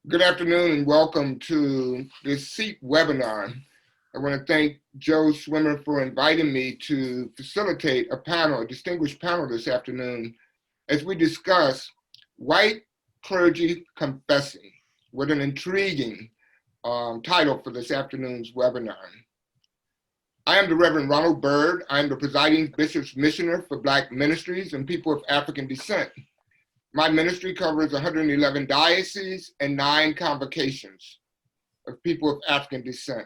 Good afternoon and welcome to this CEEP webinar. I want to thank Joe Swimmer for inviting me to facilitate a distinguished panel this afternoon as we discuss white clergy confessing, with an intriguing title for this afternoon's webinar. I am the Reverend Ronald Byrd. I am the presiding bishop's missioner for Black Ministries and people of African descent. My ministry covers 111 dioceses and 9 convocations of people of African descent.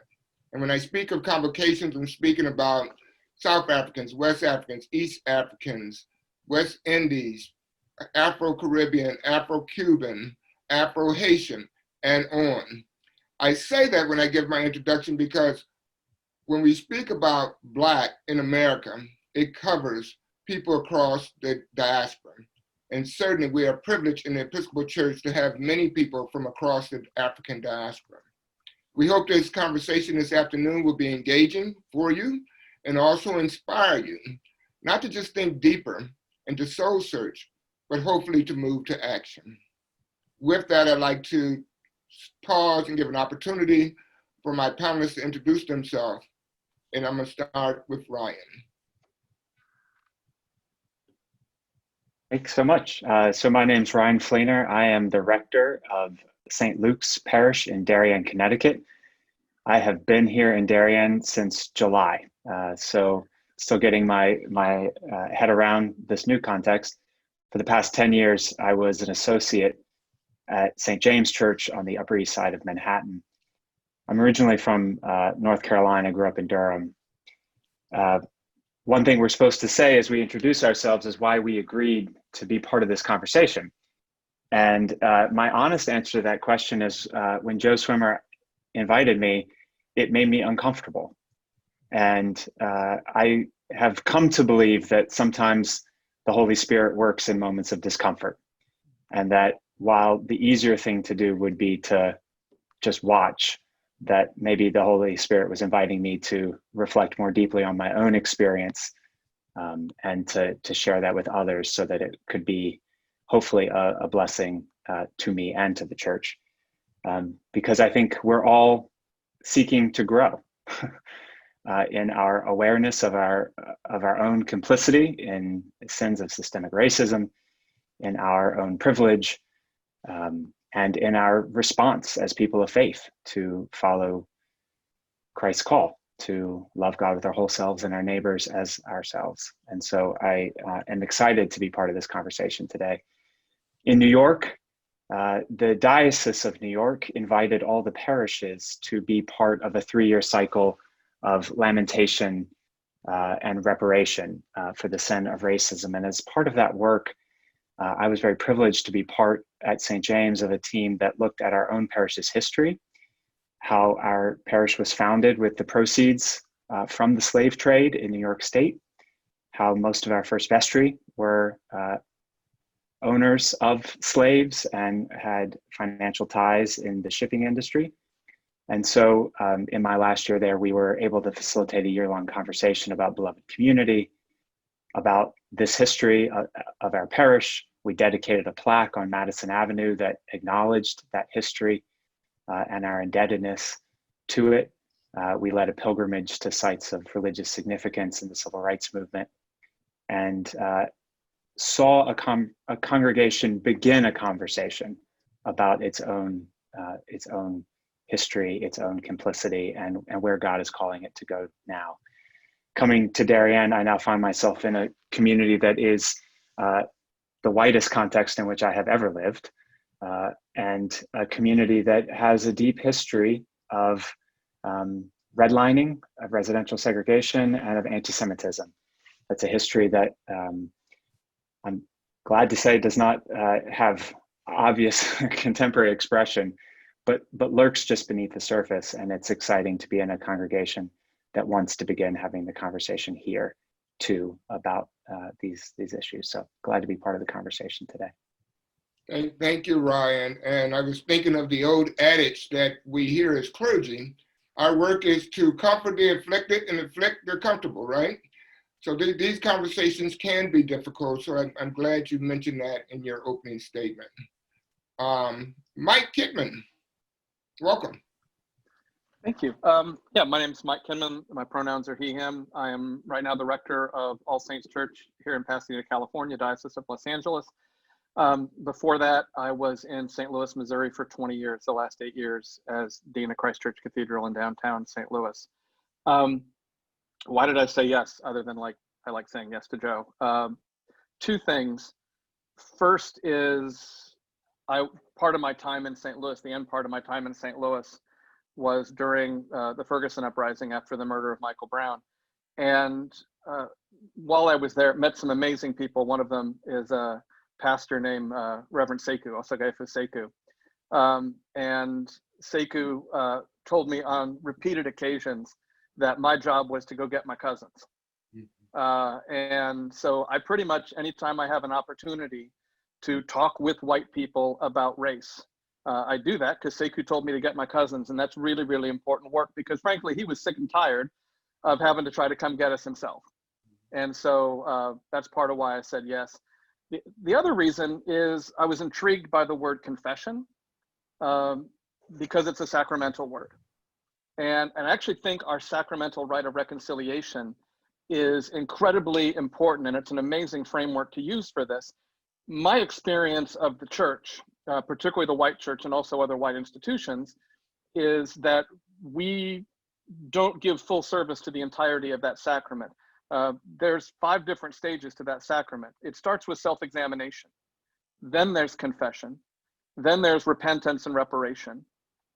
And when I speak of convocations, I'm speaking about South Africans, West Africans, East Africans, West Indies, Afro-Caribbean, Afro-Cuban, Afro-Haitian, and on. I say that when I give my introduction because when we speak about Black in America, it covers people across the diaspora. And certainly we are privileged in the Episcopal Church to have many people from across the African diaspora. We hope this conversation this afternoon will be engaging for you and also inspire you, not to just think deeper and to soul search, but hopefully to move to action. With that, I'd like to pause and give an opportunity for my panelists to introduce themselves. And I'm gonna start with Ryan. Thanks so much. So my name's Ryan Fleenor. I am the rector of St. Luke's Parish in Darien, Connecticut. I have been here in Darien since July, so still getting my head around this new context. For the past 10 years, I was an associate at St. James Church on the Upper East Side of Manhattan. I'm originally from North Carolina, grew up in Durham. One thing we're supposed to say as we introduce ourselves is why we agreed to be part of this conversation. And my honest answer to that question is when Joe Swimmer invited me, it made me uncomfortable. And I have come to believe that sometimes the Holy Spirit works in moments of discomfort. And that while the easier thing to do would be to just watch, that maybe the Holy Spirit was inviting me to reflect more deeply on my own experience and to share that with others so that it could be hopefully a blessing to me and to the church. Because I think we're all seeking to grow in our awareness of our own complicity in sins of systemic racism, in our own privilege, and in our response as people of faith to follow Christ's call to love God with our whole selves and our neighbors as ourselves. And so I am excited to be part of this conversation today. In New York, the Diocese of New York invited all the parishes to be part of a 3-year cycle of lamentation and reparation for the sin of racism. And as part of that work, I was very privileged to be part at St. James of a team that looked at our own parish's history, how our parish was founded with the proceeds from the slave trade in New York State, how most of our first vestry were owners of slaves and had financial ties in the shipping industry. And so in my last year there, we were able to facilitate a year-long conversation about beloved community, about this history of our parish. We dedicated a plaque on Madison Avenue that acknowledged that history and our indebtedness to it. We led a pilgrimage to sites of religious significance in the civil rights movement, and saw a congregation begin a conversation about its own history, its own complicity, and where God is calling it to go now. Coming to Darien, I now find myself in a community that is the whitest context in which I have ever lived, and a community that has a deep history of redlining, of residential segregation, and of anti-Semitism. That's a history that I'm glad to say does not have obvious contemporary expression, but lurks just beneath the surface. And it's exciting to be in a congregation that wants to begin having the conversation here too about these issues. So glad to be part of the conversation today. Thank you, Ryan. And I was thinking of the old adage that we hear as clergy. Our work is to comfort the afflicted and afflict the comfortable, right? So these conversations can be difficult. So I'm glad you mentioned that in your opening statement. Mike Kinman. Welcome. Thank you. Yeah, my name is Mike Kinman. My pronouns are he, him. I am right now the rector of All Saints Church here in Pasadena, California, Diocese of Los Angeles. Before that, I was in St. Louis, Missouri for 20 years, the last 8 years as Dean of Christ Church Cathedral in downtown St. Louis. Why did I say yes, other than I like saying yes to Joe? Two things. First is part of my time in St. Louis, the end part of my time in St. Louis was during the Ferguson uprising after the murder of Michael Brown. And while I was there, met some amazing people. One of them is a pastor named Reverend Sekou, Osagaifu Sekou. And Sekou told me on repeated occasions that my job was to go get my cousins. And so I pretty much, anytime I have an opportunity to talk with white people about race, I do that because Sekou told me to get my cousins, and that's really, really important work because frankly, he was sick and tired of having to try to come get us himself. And so that's part of why I said yes. The other reason is I was intrigued by the word confession because it's a sacramental word. And I actually think our sacramental rite of reconciliation is incredibly important, and it's an amazing framework to use for this. My experience of the church, particularly the white church and also other white institutions, is that we don't give full service to the entirety of that sacrament. There's 5 different stages to that sacrament. It starts with self-examination. Then there's confession. Then there's repentance and reparation.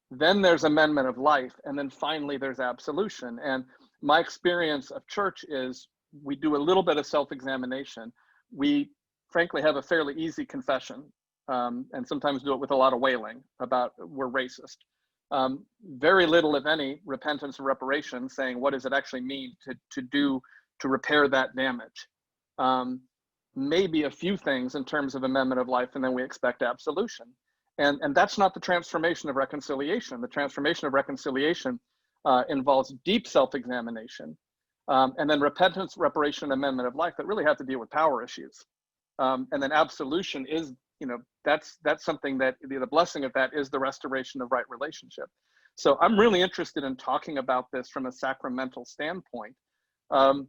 Then there's amendment of life. And then finally, there's absolution. And my experience of church is we do a little bit of self-examination. We frankly have a fairly easy confession, and sometimes do it with a lot of wailing about we're racist. Very little, if any, repentance and reparation, saying what does it actually mean to repair that damage. Maybe a few things in terms of amendment of life, and then we expect absolution. And that's not the transformation of reconciliation. The transformation of reconciliation involves deep self-examination, and then repentance, reparation, and amendment of life that really have to deal with power issues. And then absolution is, that's something that the blessing of that is the restoration of right relationship. So I'm really interested in talking about this from a sacramental standpoint. And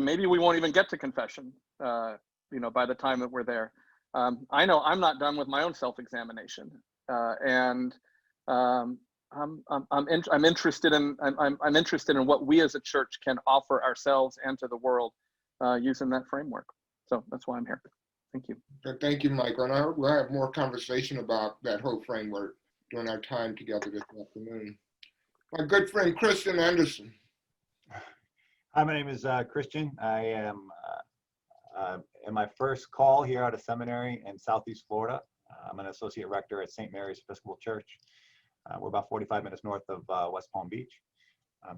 maybe we won't even get to confession, by the time that we're there. I know I'm not done with my own self-examination, and I'm interested in what we as a church can offer ourselves and to the world using that framework. So that's why I'm here. Thank you. Thank you, Michael. And I hope we'll have more conversation about that whole framework during our time together this afternoon. My good friend, Christian Anderson. Hi, my name is Christian. I am in my first call here out of seminary in Southeast Florida. I'm an associate rector at St. Mary's Episcopal Church. We're about 45 minutes north of West Palm Beach.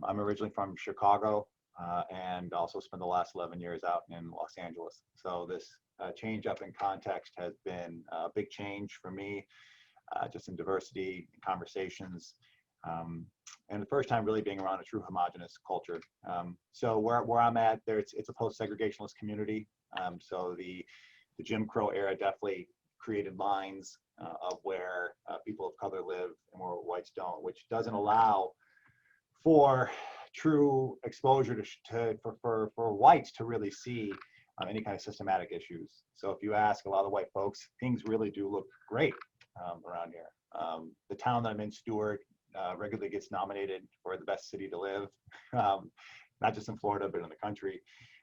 I'm originally from Chicago and also spent the last 11 years out in Los Angeles. So this change up in context has been a big change for me, just in diversity, conversations, and the first time really being around a true homogenous culture. So where I'm at, it's a post-segregationalist community. So the Jim Crow era definitely created lines of where people of color live and where whites don't, which doesn't allow for true exposure for whites to really see any kind of systematic issues. So if you ask a lot of white folks, things really do look great around here. The town that I'm in, Stewart, regularly gets nominated for the best city to live, not just in Florida, but in the country.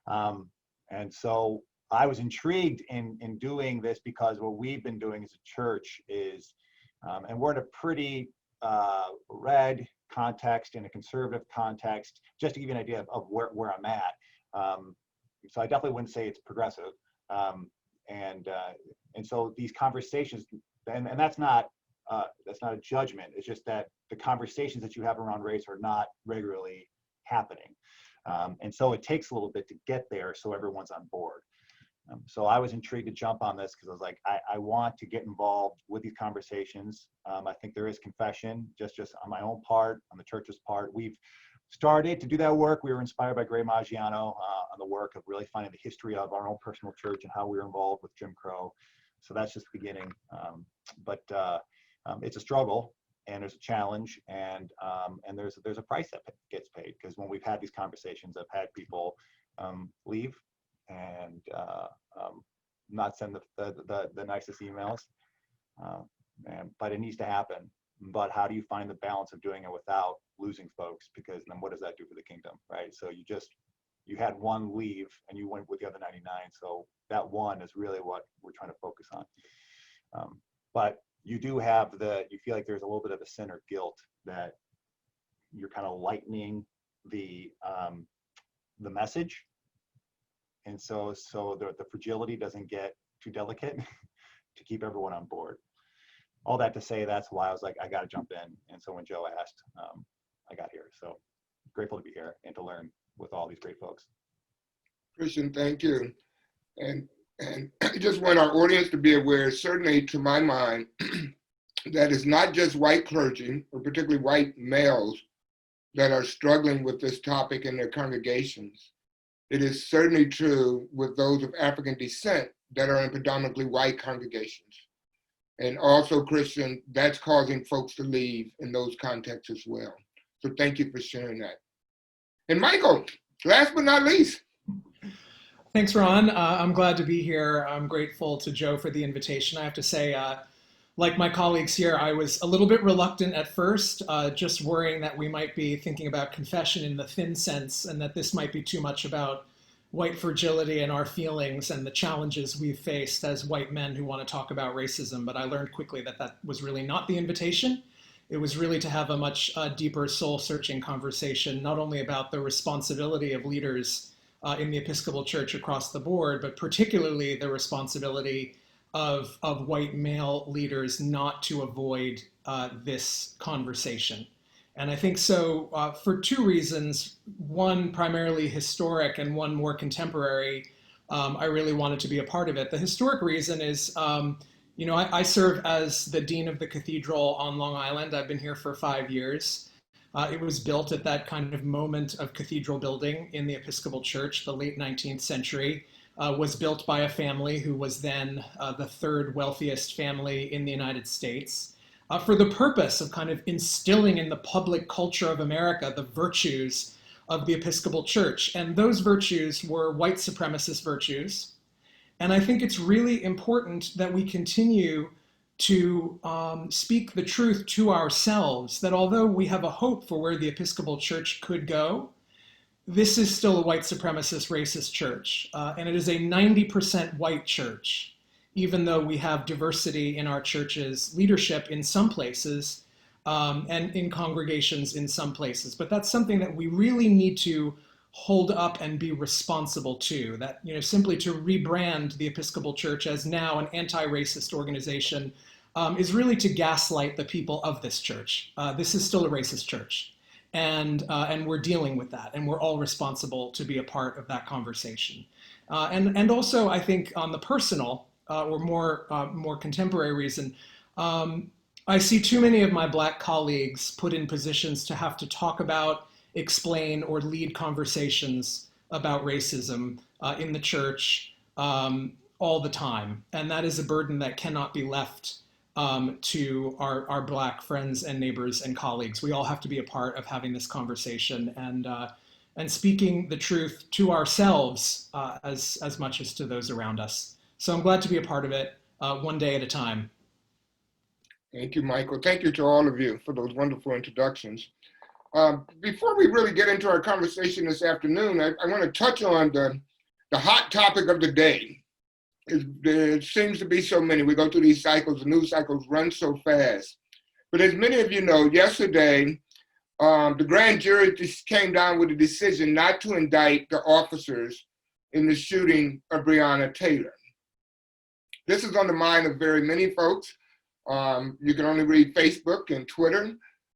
And so I was intrigued in doing this because what we've been doing as a church is, and we're in a pretty red context, in a conservative context, just to give you an idea of where I'm at. So I definitely wouldn't say it's progressive. And so these conversations, and that's not a judgment. It's just that the conversations that you have around race are not regularly happening. And so it takes a little bit to get there so everyone's on board. So I was intrigued to jump on this because I was like, I want to get involved with these conversations. I think there is confession, just on my own part, on the church's part. We've started to do that work. We were inspired by Gray Maggiano on the work of really finding the history of our own personal church and how we were involved with Jim Crow. So that's just the beginning. But it's a struggle, and there's a challenge, and there's a price that gets paid, because when we've had these conversations, I've had people leave and not send the nicest emails, but it needs to happen. But how do you find the balance of doing it without losing folks? Because then what does that do for the kingdom, right? So you had one leave and you went with the other 99. So that one is really what we're trying to focus on. But you do have you feel like there's a little bit of a sin or guilt that you're kind of lightening the message. And so the fragility doesn't get too delicate to keep everyone on board. All that to say, that's why I was like, I got to jump in. And so when Joe asked, I got here. So grateful to be here and to learn with all these great folks. Christian, thank you. And I just want our audience to be aware, certainly to my mind, that it's not just white clergy, or particularly white males, that are struggling with this topic in their congregations. It is certainly true with those of African descent that are in predominantly white congregations. And also, Christian, that's causing folks to leave in those contexts as well. So thank you for sharing that. And Michael, last but not least. Thanks, Ron. I'm glad to be here. I'm grateful to Joe for the invitation. I have to say, like my colleagues here, I was a little bit reluctant at first, just worrying that we might be thinking about confession in the thin sense, and that this might be too much about white fragility and our feelings and the challenges we've faced as white men who want to talk about racism. But I learned quickly that that was really not the invitation. It was really to have a much deeper soul-searching conversation, not only about the responsibility of leaders in the Episcopal Church across the board, but particularly the responsibility of white male leaders not to avoid this conversation. And I think so for two reasons, one primarily historic and one more contemporary. I really wanted to be a part of it. The historic reason is, I serve as the Dean of the Cathedral on Long Island. I've been here for 5 years. It was built at that kind of moment of cathedral building in the Episcopal Church, the late 19th century. Was built by a family who was then the third wealthiest family in the United States, for the purpose of kind of instilling in the public culture of America the virtues of the Episcopal Church. And those virtues were white supremacist virtues. And I think it's really important that we continue to speak the truth to ourselves, that although we have a hope for where the Episcopal Church could go, this is still a white supremacist, racist church. And it is a 90% white church, even though we have diversity in our church's leadership in some places and in congregations in some places. But that's something that we really need to hold up and be responsible to, that, simply to rebrand the Episcopal Church as now an anti-racist organization is really to gaslight the people of this church. This is still a racist church. And we're dealing with that, and we're all responsible to be a part of that conversation. And also, I think on the personal or more contemporary reason, I see too many of my Black colleagues put in positions to have to talk about, explain, or lead conversations about racism in the church all the time. And that is a burden that cannot be left to our Black friends and neighbors and colleagues. We all have to be a part of having this conversation and speaking the truth to ourselves as much as to those around us. So I'm glad to be a part of it, one day at a time. Thank you, Michael. Thank you to all of you for those wonderful introductions. Before we really get into our conversation this afternoon, I want to touch on the hot topic of the day. There seems to be so many. We go through these cycles, the news cycles run so fast. But as many of you know, yesterday, the grand jury just came down with a decision not to indict the officers in the shooting of Breonna Taylor. This is on the mind of very many folks. You can only read Facebook and Twitter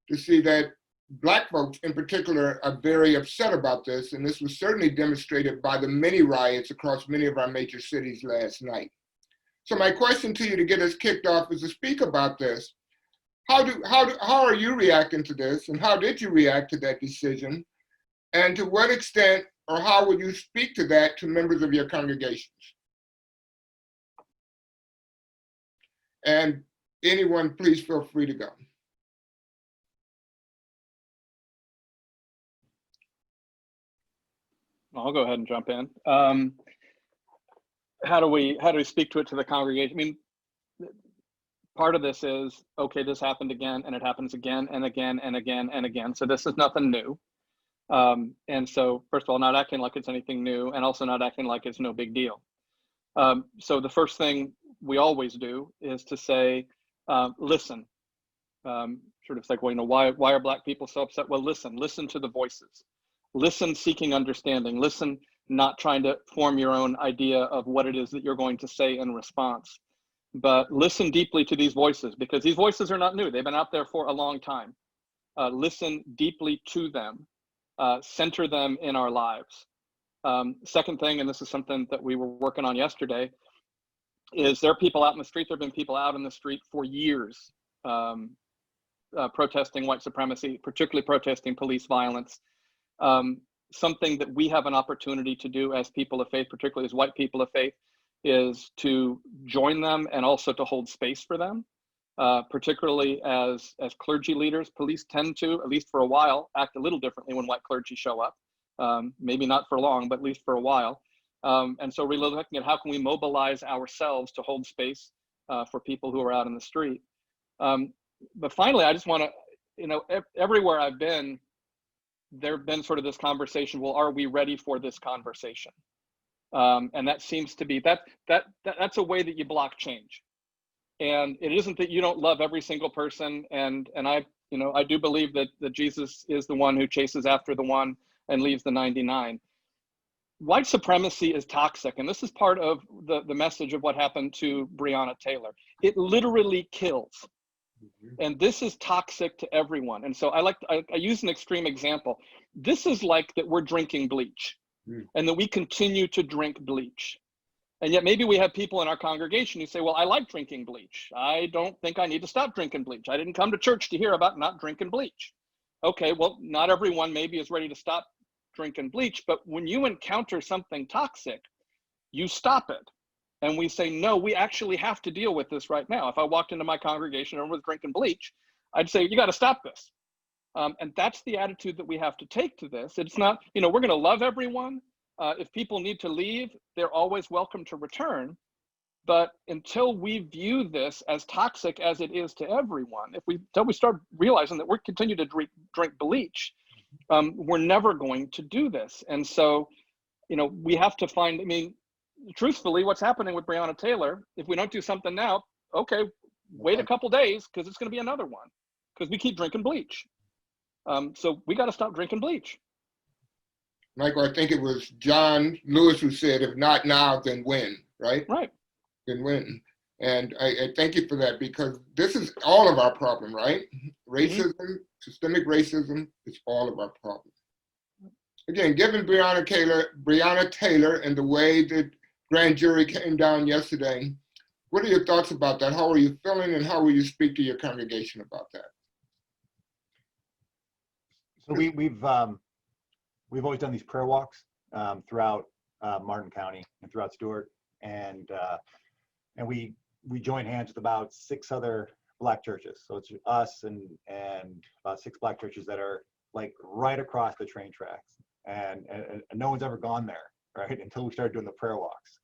to see that Black folks in particular are very upset about this, and this was certainly demonstrated by the many riots across many of our major cities last night. So my question to you to get us kicked off is to speak about this. How are you reacting to this, and how did you react to that decision? And to what extent or how would you speak to that to members of your congregations? And anyone, please feel free to go. I'll go ahead and jump in. How do we speak to it to the congregation? I mean, part of this is, okay, this happened again, and it happens again and again and again and again. So this is nothing new. And so first of all, not acting like it's anything new, and also not acting like it's no big deal. So the first thing we always do is to say, listen. Sort of like, well, you know, why are Black people so upset? Well, listen to the voices. Listen, seeking understanding. Listen, not trying to form your own idea of what it is that you're going to say in response. But listen deeply to these voices, because these voices are not new. They've been out there for a long time. Listen deeply to them. Center them in our lives. Second thing, and this is something that we were working on yesterday, is there are people out in the street. There have been people out in the street for years protesting white supremacy, particularly protesting police violence. Something that we have an opportunity to do as people of faith, particularly as white people of faith, is to join them and also to hold space for them, particularly as clergy leaders. Police tend to, at least for a while, act a little differently when white clergy show up. Maybe not for long, but at least for a while. And so we're looking at how can we mobilize ourselves to hold space for people who are out in the street. But finally, I just want to, you know, everywhere I've been, there have been sort of this conversation, well, are we ready for this conversation? And that seems to be, that's a way that you block change. And it isn't that you don't love every single person. And I, you know, I do believe that Jesus is the one who chases after the one and leaves the 99. White supremacy is toxic. And this is part of the message of what happened to Breonna Taylor. It literally kills. And this is toxic to everyone. And so I use an extreme example. This is like that we're drinking bleach and that we continue to drink bleach. And yet maybe we have people in our congregation who say, well, I like drinking bleach. I don't think I need to stop drinking bleach. I didn't come to church to hear about not drinking bleach. Okay, well, not everyone maybe is ready to stop drinking bleach, but when you encounter something toxic, you stop it. And we say, no, we actually have to deal with this right now. If I walked into my congregation and was drinking bleach, I'd say, you got to stop this. And that's the attitude that we have to take to this. It's not, you know, we're going to love everyone. If people need to leave, they're always welcome to return. But until we view this as toxic as it is to everyone, until we start realizing that we're continue to drink bleach, we're never going to do this. And so, you know, we have to find, I mean, truthfully, what's happening with Breonna Taylor, if we don't do something now, okay, wait a couple days, because it's going to be another one, because we keep drinking bleach. So we got to stop drinking bleach. Michael, I think it was John Lewis who said, if not now, then when, right? Right. Then when. And I thank you for that, because this is all of our problem, right? Racism, systemic racism is all of our problem. Again, given Breonna Taylor and the way that grand jury came down yesterday, what are your thoughts about that? How are you feeling, and how will you speak to your congregation about that? So we've always done these prayer walks throughout Martin County and throughout Stewart, and we join hands with about 6 other Black churches. So it's us and about 6 Black churches that are like right across the train tracks, and no one's ever gone there, right? Until we started doing the prayer walks.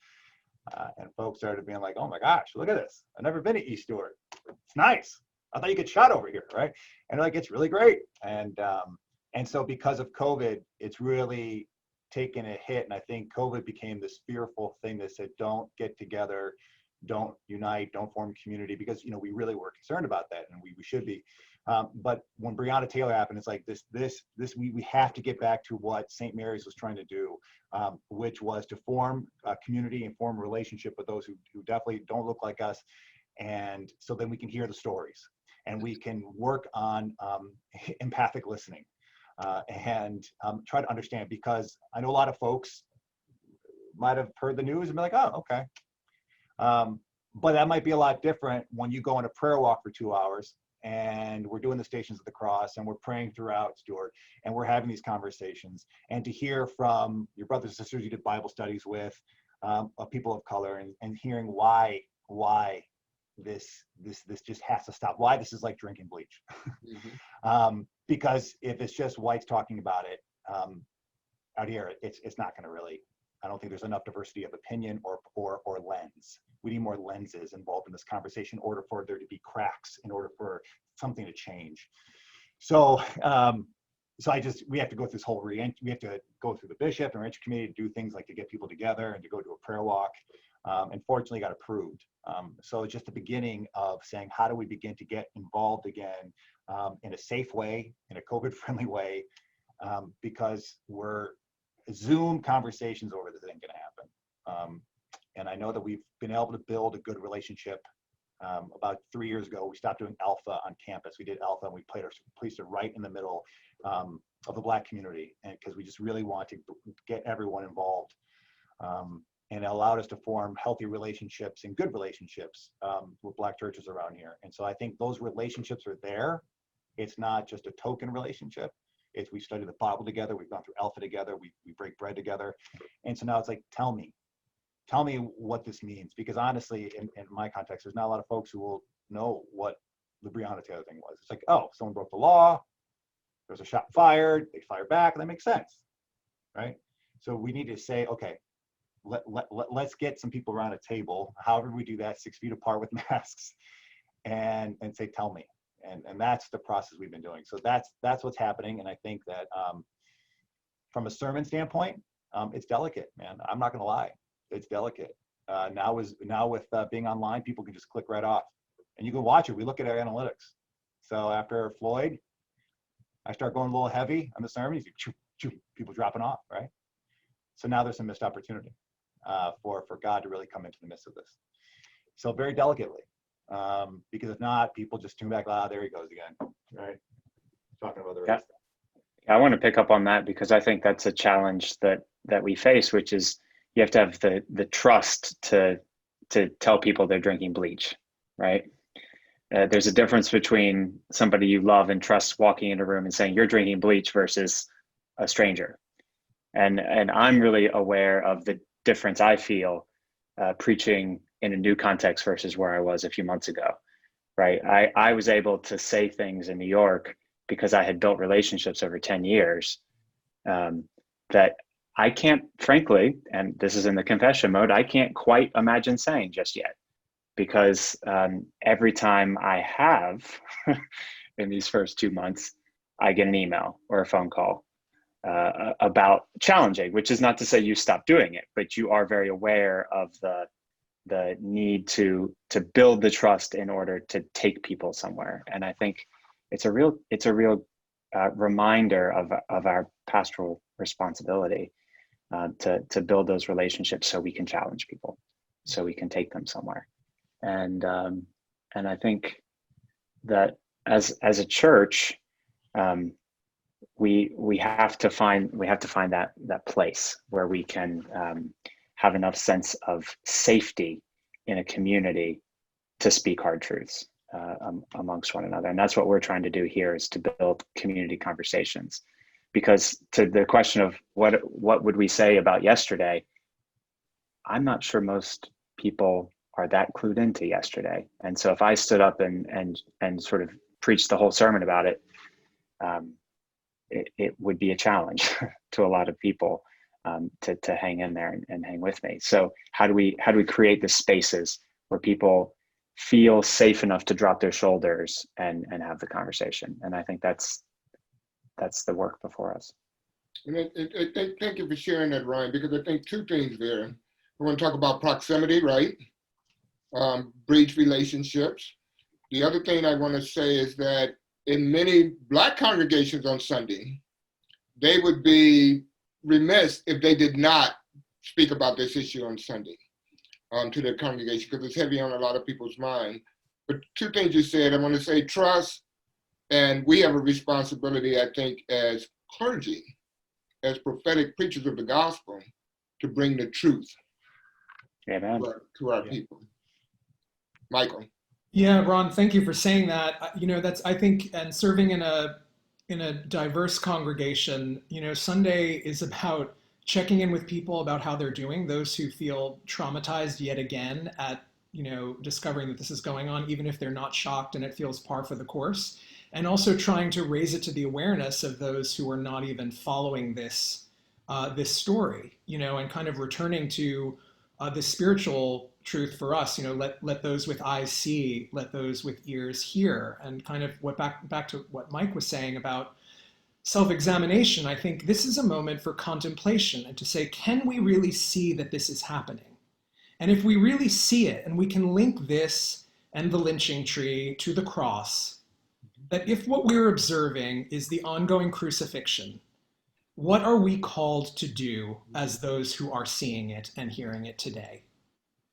And folks started being like, oh my gosh, look at this. I've never been to East Stewart. It's nice. I thought you could shot over here, right? And like, it's really great. And so because of COVID, it's really taken a hit. And I think COVID became this fearful thing that said, don't get together, don't unite, don't form community, because, you know, we really were concerned about that, and we should be. But when Breonna Taylor happened, it's like we have to get back to what St. Mary's was trying to do, which was to form a community and form a relationship with those who definitely don't look like us. And so then we can hear the stories, and we can work on empathic listening and try to understand, because I know a lot of folks might have heard the news and be like, oh, okay. But that might be a lot different when you go on a prayer walk for 2 hours, and we're doing the Stations of the Cross, and we're praying throughout Stewart, and we're having these conversations, and to hear from your brothers and sisters you did Bible studies with, of people of color, and hearing why this just has to stop. Why this is like drinking bleach. Because if it's just whites talking about it out here, it's not going to really. I don't think there's enough diversity of opinion or lens. We need more lenses involved in this conversation in order for there to be cracks, in order for something to change. So, we have to go through this whole we have to go through the bishop and rancher committee to do things like to get people together and to go to a prayer walk. And fortunately got approved. So it's just the beginning of saying, how do we begin to get involved again in a safe way, in a COVID-friendly way, because Zoom conversations over this ain't gonna happen. And I know that we've been able to build a good relationship. About 3 years ago, we stopped doing Alpha on campus. We did Alpha and we placed it right in the middle of the Black community, and because we just really want to get everyone involved. And it allowed us to form healthy relationships and good relationships with Black churches around here. And so I think those relationships are there. It's not just a token relationship. It's we study the Bible together. We've gone through Alpha together. We break bread together. And so now it's like, tell me what this means. Because honestly, in my context, there's not a lot of folks who will know what the Breonna Taylor thing was. It's like, oh, someone broke the law. There was a shot fired. They fired back. And that makes sense, right? So we need to say, okay, let's get some people around a table, however we do that, 6 feet apart with masks, and say, tell me. And that's the process we've been doing. So that's what's happening. And I think that from a sermon standpoint, it's delicate, man. I'm not gonna lie, it's delicate. Now with being online, people can just click right off and you can watch it. We look at our analytics. So after Floyd, I start going a little heavy on the sermon, you see people dropping off, right? So now there's some missed opportunity for God to really come into the midst of this. So very delicately, because if not, people just tune back, there he goes again, right? Talking about the right stuff. I want to pick up on that because I think that's a challenge that we face, which is you have to have the trust to tell people they're drinking bleach, right? There's a difference between somebody you love and trust walking in a room and saying you're drinking bleach versus a stranger. And I'm really aware of the difference I feel preaching in a new context versus where I was a few months ago, right? I was able to say things in New York because I had built relationships over 10 years that I can't, frankly, and this is in the confession mode, I can't quite imagine saying just yet, because every time I have in these first 2 months, I get an email or a phone call about challenging, which is not to say you stop doing it, but you are very aware of the need to build the trust in order to take people somewhere. And I think it's a real reminder of our pastoral responsibility to build those relationships so we can challenge people, so we can take them somewhere. And I think that as a church, we have to find that place where we can have enough sense of safety in a community to speak hard truths amongst one another. And that's what we're trying to do here, is to build community conversations. Because to the question of what would we say about yesterday, I'm not sure most people are that clued into yesterday. And so if I stood up and sort of preached the whole sermon about it, it would be a challenge to a lot of people to hang in there and hang with me. So how do we create the spaces where people feel safe enough to drop their shoulders and have the conversation? And I think that's the work before us. And thank you for sharing that, Ryan, because I think two things there. We want to talk about proximity, right? Breach relationships. The other thing I want to say is that in many Black congregations on Sunday, they would be remiss if they did not speak about this issue on Sunday to their congregation, because it's heavy on a lot of people's mind. But two things you said, I want to say trust, and we have a responsibility, I think, as clergy, as prophetic preachers of the gospel, to bring the truth to our people. Michael. Yeah, Ron, thank you for saying that. That's, I think, and serving in a diverse congregation, Sunday is about checking in with people about how they're doing, those who feel traumatized yet again at discovering that this is going on, even if they're not shocked and it feels par for the course. And also trying to raise it to the awareness of those who are not even following this story, and kind of returning to the spiritual truth for us. Let those with eyes see, let those with ears hear, and kind of back to what Mike was saying about self-examination. I think this is a moment for contemplation and to say, can we really see that this is happening? And if we really see it, and we can link this and the lynching tree to the cross, that if what we're observing is the ongoing crucifixion, what are we called to do as those who are seeing it and hearing it today?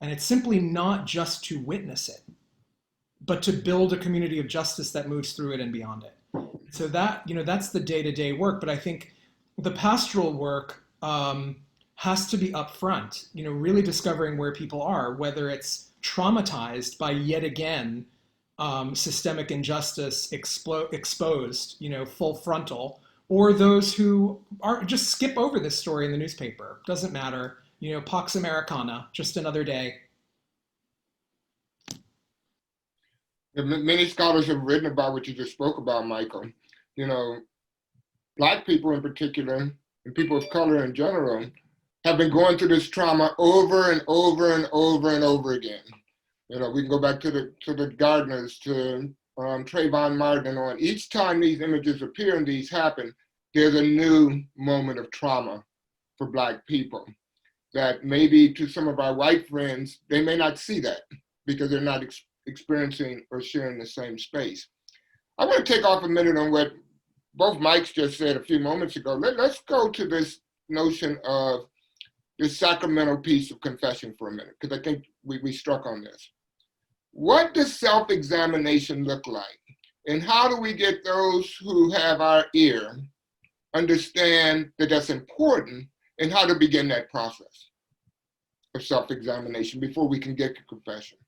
And it's simply not just to witness it, but to build a community of justice that moves through it and beyond it. So that's the day-to-day work. But I think the pastoral work has to be upfront, really discovering where people are, whether it's traumatized by yet again systemic injustice exposed, full frontal, or those who are just skip over this story in the newspaper. Doesn't matter, Pax Americana, just another day. Many scholars have written about what you just spoke about, Michael. Black people in particular, and people of color in general, have been going through this trauma over and over and over and over again. We can go back to the Gardners, to Trayvon Martin and on. Each time these images appear and these happen, there's a new moment of trauma for Black people that maybe to some of our white friends, they may not see that because they're not experiencing or sharing the same space. I want to take off a minute on what both Mikes just said a few moments ago. Let's go to this notion of this sacramental piece of confession for a minute, because I think we struck on this. What does self-examination look like? And how do we get those who have our ear understand that that's important, and how to begin that process of self-examination before we can get to confession?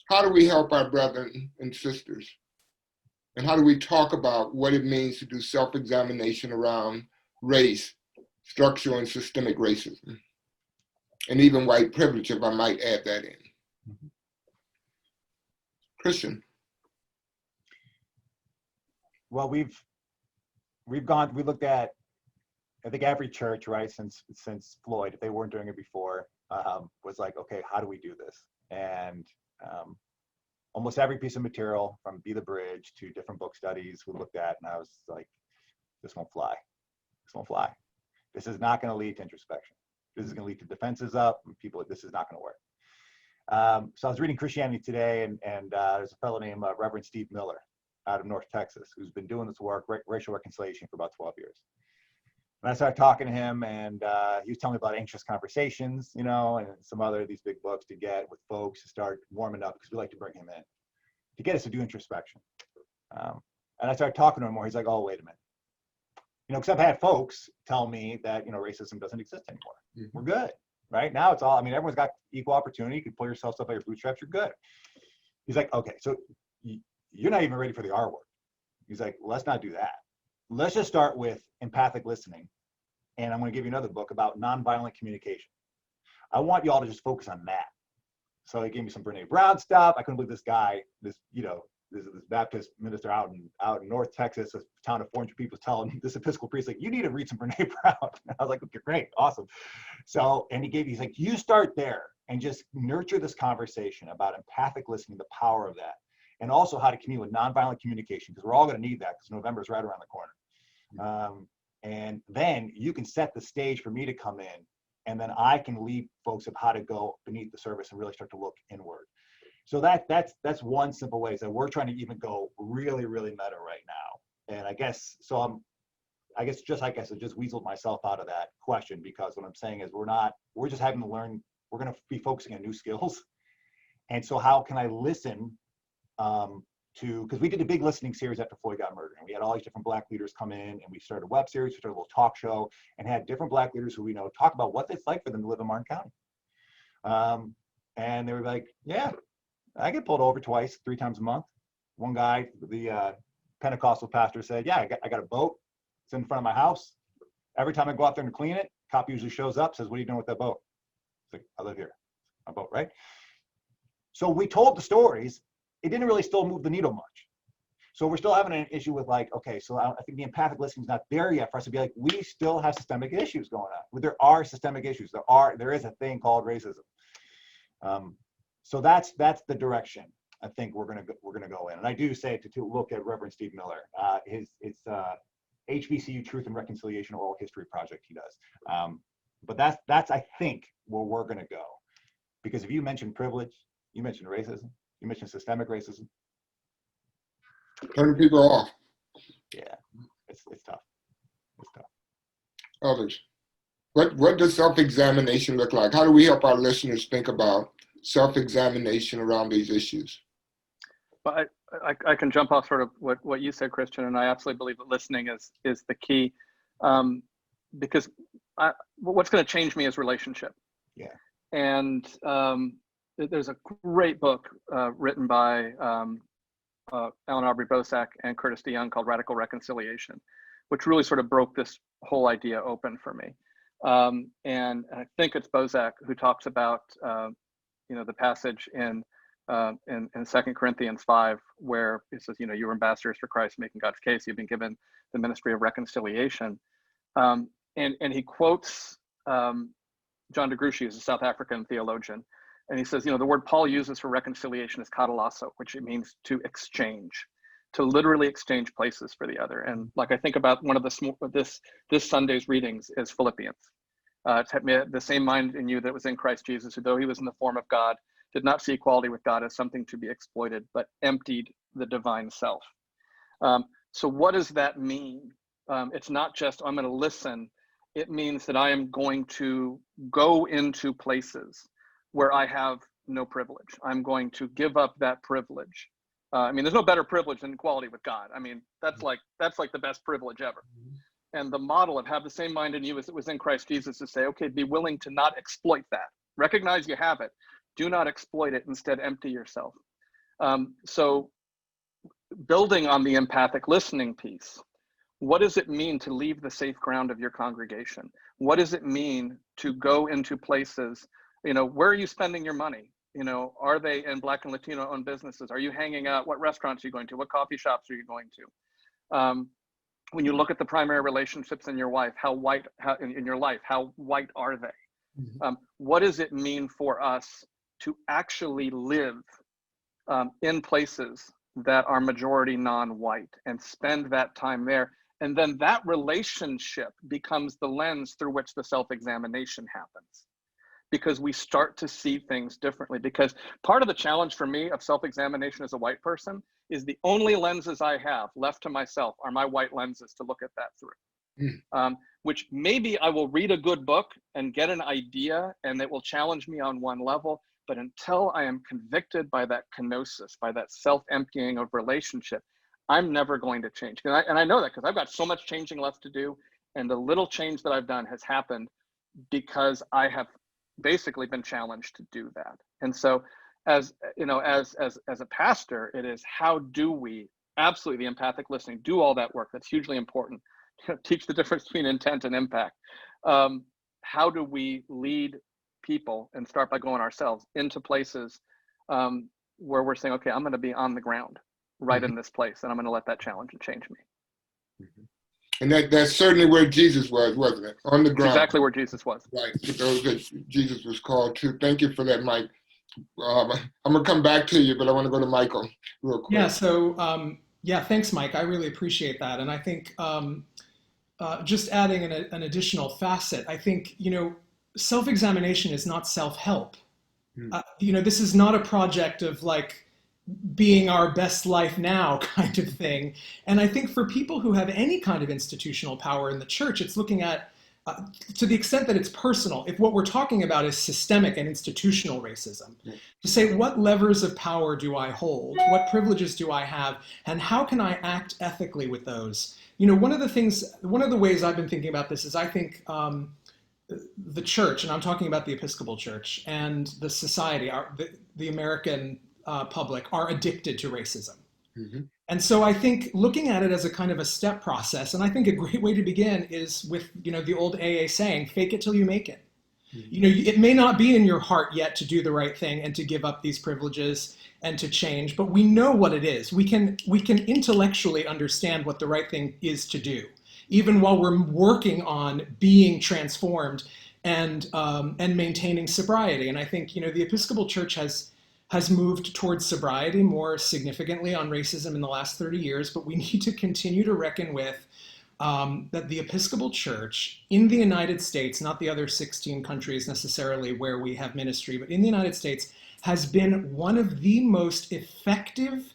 How do we help our brothers and sisters? And how do we talk about what it means to do self-examination around race, structural and systemic racism, and even white privilege, if I might add that in? Mm-hmm. Christian. Well, we looked at, I think every church, right, since Floyd, if they weren't doing it before, was like, okay, how do we do this? And almost every piece of material, from Be the Bridge to different book studies, we looked at, and I was like, this won't fly. This won't fly. This is not going to lead to introspection. This is going to lead to defenses up, and people, this is not going to work. So I was reading Christianity Today, and there's a fellow named Reverend Steve Miller out of North Texas, who's been doing this work, racial reconciliation, for about 12 years. And I started talking to him, and he was telling me about Anxious Conversations, and some other of these big books to get with folks to start warming up, because we like to bring him in to get us to do introspection. And I started talking to him more. He's like, oh, wait a minute. Because I've had folks tell me that, racism doesn't exist anymore. Mm-hmm. We're good, right? Now it's all, everyone's got equal opportunity. You can pull yourself up by your bootstraps, you're good. He's like, okay, so you're not even ready for the R word. He's like, let's not do that. Let's just start with empathic listening. And I'm going to give you another book about nonviolent communication. I want you all to just focus on that. So he gave me some Brene Brown stuff. I couldn't believe this guy, this Baptist minister out in North Texas, a town of 400 people, telling this Episcopal priest, like, you need to read some Brene Brown. And I was like, okay, great, awesome. So, and he's like, you start there and just nurture this conversation about empathic listening, the power of that. And also how to communicate with nonviolent communication, because we're all going to need that, because November is right around the corner. And then you can set the stage for me to come in, and then I can lead folks of how to go beneath the surface and really start to look inward. So that's one simple way, is that we're trying to even go really, really meta right now. And I guess I just weaseled myself out of that question, because what I'm saying is we're just having to learn, we're going to be focusing on new skills. And so how can I listen because we did a big listening series after Floyd got murdered, and we had all these different Black leaders come in, and we started a web series, we started a little talk show, and had different Black leaders who we know talk about what it's like for them to live in Martin County. And they were like, yeah, I get pulled over twice, 3 times a month. One guy, the Pentecostal pastor, said, yeah, I got a boat. It's in front of my house. Every time I go out there and clean it, cop usually shows up, says, what are you doing with that boat? It's like, I live here. My boat, right? So we told the stories. It didn't really still move the needle much. So we're still having an issue with like, okay, so I think the empathic listening is not there yet for us to be like, we still have systemic issues going on. There are systemic issues. There is a thing called racism. So that's the direction I think we're gonna go in. And I do say to look at Reverend Steve Miller, his HBCU Truth and Reconciliation Oral History project he does. But that's I think where we're gonna go, because if you mention privilege, you mention racism, you mention systemic racism. Turn people off. Yeah, it's tough. It's tough. Others. What does self-examination look like? How do we help our listeners think about self-examination around these issues? Well, I can jump off sort of what you said, Christian, and I absolutely believe that listening is the key, because what's going to change me is relationship. Yeah. And there's a great book written by Ellen Aubrey Bosak and Curtis DeYoung called Radical Reconciliation, which really sort of broke this whole idea open for me. And I think it's Bosak who talks about the passage in 2 Corinthians 5, where it says, you were ambassadors for Christ, making God's case. You've been given the ministry of reconciliation. And he quotes John de Groot, who's a South African theologian. And he says, the word Paul uses for reconciliation is katalasso, which it means to exchange, to literally exchange places for the other. And like, I think about one of this Sunday's readings is Philippians. The same mind in you that was in Christ Jesus, who though he was in the form of God, did not see equality with God as something to be exploited, but emptied the divine self. So what does that mean? It's not just, I'm going to listen. It means that I am going to go into places where I have no privilege. I'm going to give up that privilege. There's no better privilege than equality with God. That's like the best privilege ever. And the model of have the same mind in you as it was in Christ Jesus to say, okay, be willing to not exploit that. Recognize you have it. Do not exploit it. Instead, empty yourself. So building on the empathic listening piece, what does it mean to leave the safe ground of your congregation? What does it mean to go into places, where are you spending your money? Are they in Black and Latino owned businesses? Are you hanging out? What restaurants are you going to? What coffee shops are you going to? When you look at the primary relationships in your life, how white are they? Mm-hmm. What does it mean for us to actually live in places that are majority non-white and spend that time there? And then that relationship becomes the lens through which the self-examination happens, because we start to see things differently. Because part of the challenge for me of self-examination as a white person is the only lenses I have left to myself are my white lenses to look at that through. Which maybe I will read a good book and get an idea and it will challenge me on one level, but until I am convicted by that kenosis, by that self-emptying of relationship, I'm never going to change. And I know that because I've got so much changing left to do, and the little change that I've done has happened because I have basically been challenged to do that. And so as a pastor, it is, how do we absolutely the empathic listening, do all that work that's hugely important, teach the difference between intent and impact. How do we lead people, and start by going ourselves into places where we're saying, okay, I'm going to be on the ground right in this place, and I'm going to let that challenge and change me. And that's certainly where Jesus was, wasn't it? On the ground. Exactly where Jesus was. Right, for those that Jesus was called to. Thank you for that, Mike. I'm going to come back to you, but I want to go to Michael real quick. Yeah, so thanks, Mike. I really appreciate that. And I think just adding an additional facet, I think, self-examination is not self-help. This is not a project of like being our best life now kind of thing. And I think for people who have any kind of institutional power in the church, it's looking at, to the extent that it's personal, if what we're talking about is systemic and institutional racism, to say, what levers of power do I hold? What privileges do I have? And how can I act ethically with those? One of the ways I've been thinking about this is, I think the church, and I'm talking about the Episcopal Church, and the society, the American public, are addicted to racism. Mm-hmm. And so I think looking at it as a kind of a step process, and I think a great way to begin is with, the old AA saying, fake it till you make it. You know, it may not be in your heart yet to do the right thing and to give up these privileges and to change, but we know what it is. We can intellectually understand what the right thing is to do, even while we're working on being transformed and maintaining sobriety. And I think, you know, the Episcopal Church has moved towards sobriety more significantly on racism in the last 30 years, but we need to continue to reckon with that the Episcopal Church in the United States, not the other 16 countries necessarily where we have ministry, but in the United States, has been one of the most effective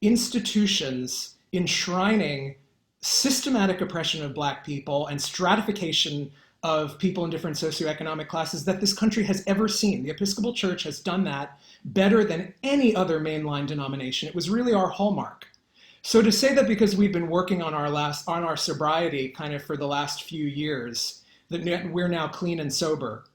institutions enshrining systematic oppression of Black people and stratification of people in different socioeconomic classes that this country has ever seen. The Episcopal Church has done that better than any other mainline denomination. It was really our hallmark. So to say that because we've been working on our sobriety kind of for the last few years, that we're now clean and sober,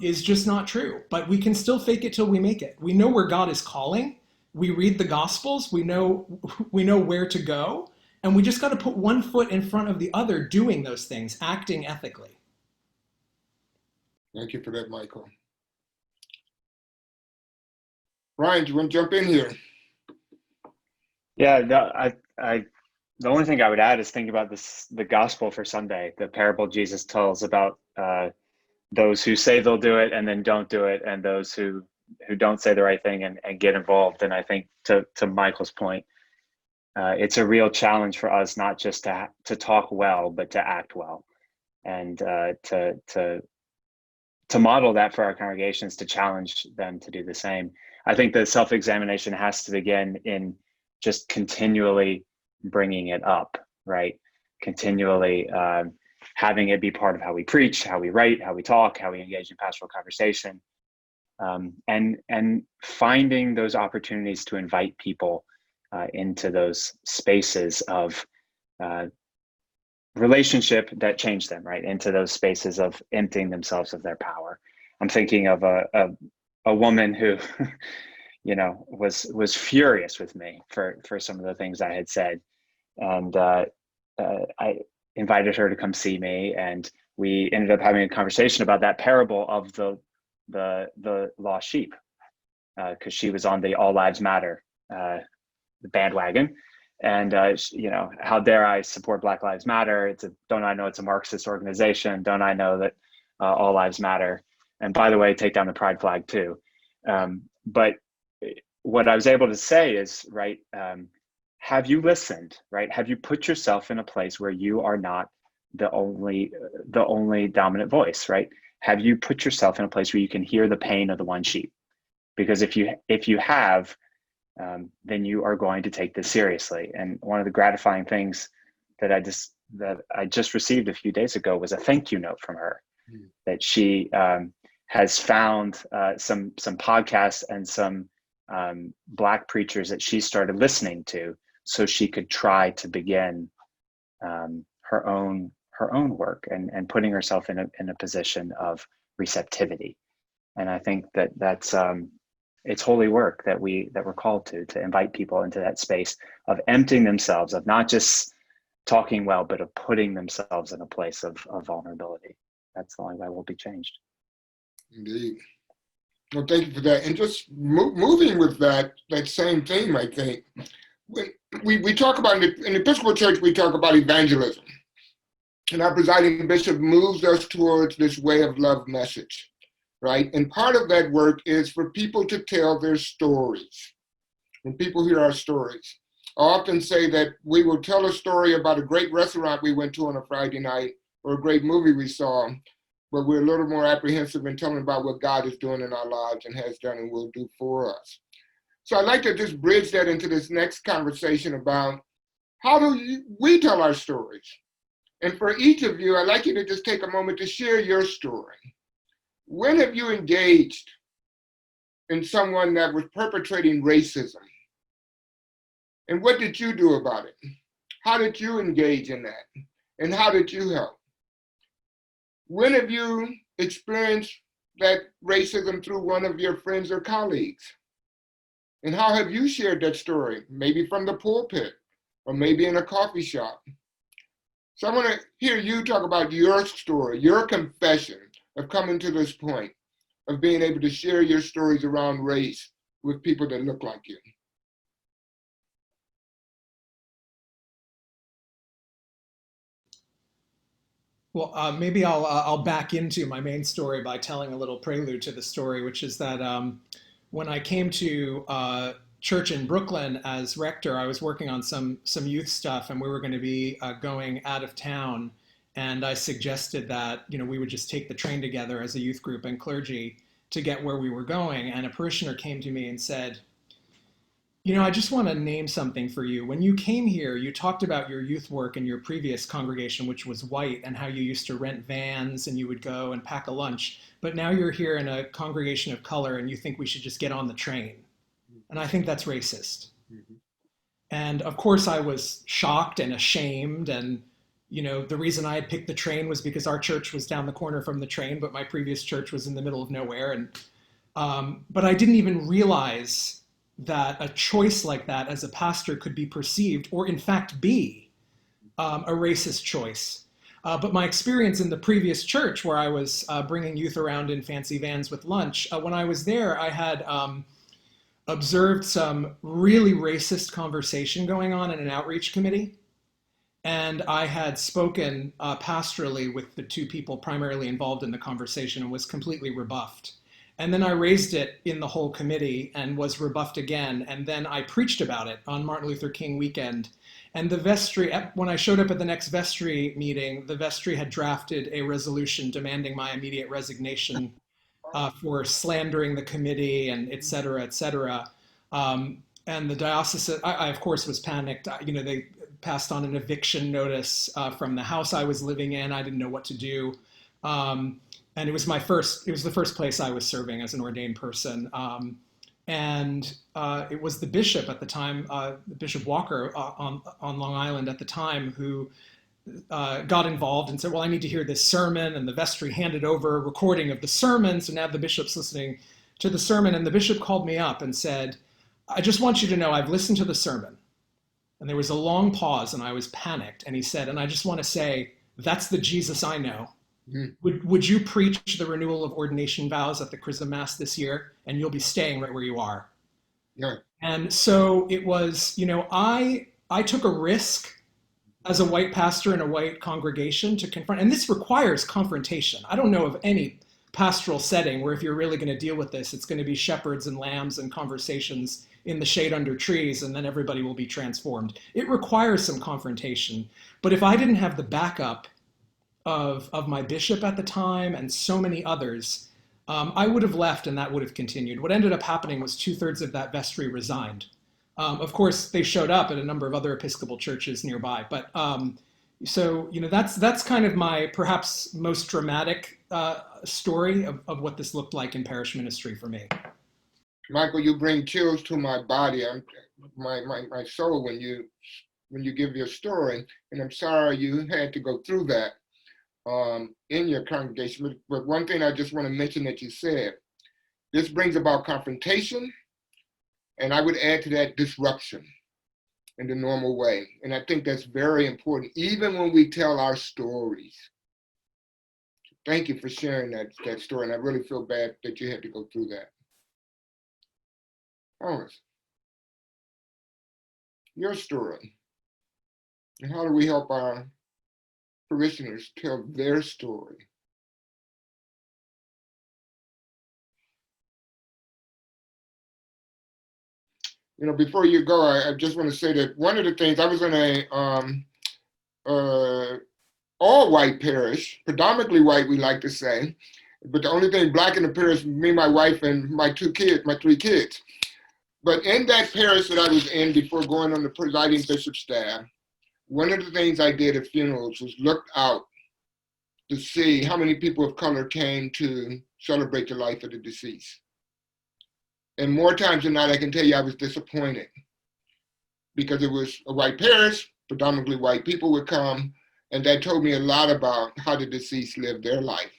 is just not true. But we can still fake it till we make it. We know where God is calling. We read the Gospels. We know where to go. And we just got to put one foot in front of the other doing those things, acting ethically. Thank you for that, Michael. Ryan, do you want to jump in here? Yeah, the only thing I would add is think about the gospel for Sunday, the parable Jesus tells about those who say they'll do it and then don't do it, and those who don't say the right thing and get involved. And I think to Michael's point, it's a real challenge for us not just to talk well, but to act well, and to model that for our congregations, to challenge them to do the same. I think the self-examination has to begin in just continually bringing it up, right? Continually having it be part of how we preach, how we write, how we talk, how we engage in pastoral conversation, and finding those opportunities to invite people into those spaces of relationship that change them, right? Into those spaces of emptying themselves of their power. I'm thinking of a woman who, you know, was furious with me for some of the things I had said, and I invited her to come see me, and we ended up having a conversation about that parable of the lost sheep, because she was on the All Lives Matter the bandwagon, and you know, how dare I support Black Lives Matter? Don't I know it's a Marxist organization? Don't I know that all lives matter? And by the way, take down the pride flag too. But what I was able to say is, right, have you listened, right? Have you put yourself in a place where you are not the only dominant voice, right? Have you put yourself in a place where you can hear the pain of the one sheep? Because if you have, then you are going to take this seriously. And one of the gratifying things that I just received a few days ago was a thank you note from her, that she has found some podcasts and some Black preachers that she started listening to, so she could try to begin her own work and putting herself in a position of receptivity. And I think that's it's holy work that we're called to invite people into that space of emptying themselves, of not just talking well, but of putting themselves in a place of vulnerability. That's the only way we'll be changed. Indeed. Well, thank you for that. And just moving with that same theme, I think, we talk about, in the Episcopal Church, we talk about evangelism. And our presiding bishop moves us towards this way of love message, right? And part of that work is for people to tell their stories. When people hear our stories, I often say that we will tell a story about a great restaurant we went to on a Friday night or a great movie we saw, but we're a little more apprehensive in telling about what God is doing in our lives and has done and will do for us. So I'd like to just bridge that into this next conversation about how do we tell our stories? And for each of you, I'd like you to just take a moment to share your story. When have you engaged in someone that was perpetrating racism? And what did you do about it? How did you engage in that? And how did you help? When have you experienced that racism through one of your friends or colleagues? And how have you shared that story? Maybe from the pulpit, or maybe in a coffee shop. So I want to hear you talk about your story, your confession of coming to this point, of being able to share your stories around race with people that look like you? Well, maybe I'll back into my main story by telling a little prelude to the story, which is that when I came to church in Brooklyn as rector, I was working on some youth stuff, and we were going to be going out of town. And I suggested that we would just take the train together as a youth group and clergy to get where we were going. And a parishioner came to me and said, I just want to name something for you. When you came here, you talked about your youth work in your previous congregation, which was white, and how you used to rent vans and you would go and pack a lunch. But now you're here in a congregation of color and you think we should just get on the train. And I think that's racist. Mm-hmm. And of course I was shocked and ashamed. And, the reason I had picked the train was because our church was down the corner from the train, but my previous church was in the middle of nowhere. And, but I didn't even realize that a choice like that as a pastor could be perceived, or in fact be, a racist choice. But my experience in the previous church, where I was bringing youth around in fancy vans with lunch, when I was there, I had observed some really racist conversation going on in an outreach committee. And I had spoken pastorally with the two people primarily involved in the conversation and was completely rebuffed. And then I raised it in the whole committee and was rebuffed again. And then I preached about it on Martin Luther King weekend. And the vestry, when I showed up at the next vestry meeting, the vestry had drafted a resolution demanding my immediate resignation for slandering the committee and et cetera, et cetera. And the diocese, I of course was panicked. They passed on an eviction notice from the house I was living in. I didn't know what to do. And it was the first place I was serving as an ordained person. And it was the bishop at the time, Bishop Walker on Long Island at the time, who got involved and said, well, I need to hear this sermon. And the vestry handed over a recording of the sermon. So now the bishop's listening to the sermon. And the bishop called me up and said, I just want you to know I've listened to the sermon. And there was a long pause and I was panicked. And he said, and I just want to say, that's the Jesus I know. Mm-hmm. Would you preach the renewal of ordination vows at the Chrism Mass this year? And you'll be staying right where you are. Yeah. And so it was, I took a risk as a white pastor in a white congregation to confront, and this requires confrontation. I don't know of any pastoral setting where if you're really going to deal with this, it's going to be shepherds and lambs and conversations in the shade under trees, and then everybody will be transformed. It requires some confrontation. But if I didn't have the backup of my bishop at the time and so many others, I would have left and that would have continued. What ended up happening was 2/3 of that vestry resigned. Of course, they showed up at a number of other Episcopal churches nearby. But so, that's kind of my perhaps most dramatic story of what this looked like in parish ministry for me. Michael, you bring chills to my body, my soul when you give your story. And I'm sorry you had to go through that in your congregation. But one thing I just want to mention that you said, this brings about confrontation, and I would add to that disruption in the normal way. And I think that's very important, even when we tell our stories. Thank you for sharing that story, and I really feel bad that you had to go through that. Thomas, your story, and how do we help our parishioners tell their story? Before you go, I just want to say that one of the things, I was in a all-white parish, predominantly white, we like to say, but the only thing black in the parish was me, my wife, and my 3 kids. But in that parish that I was in before going on the presiding bishop staff, one of the things I did at funerals was look out to see how many people of color came to celebrate the life of the deceased. And more times than not, I can tell you I was disappointed because it was a white parish, predominantly white people would come, and that told me a lot about how the deceased lived their life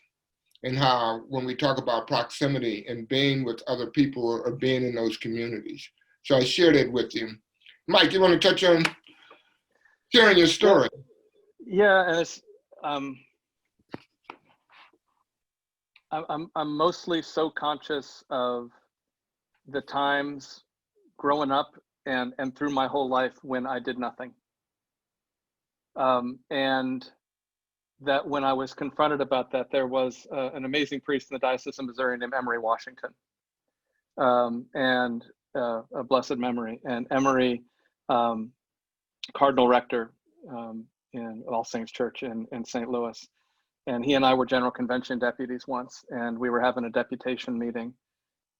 and how, when we talk about proximity and being with other people or being in those communities. So I shared it with you. Mike, you want to touch on sharing your story? Yeah, and it's, I'm mostly so conscious of the times growing up and through my whole life when I did nothing. And that when I was confronted about that, there was an amazing priest in the Diocese of Missouri named Emery Washington, and a blessed memory. And Emery, Cardinal Rector in All Saints Church in St. Louis. And he and I were General Convention deputies once, and we were having a deputation meeting.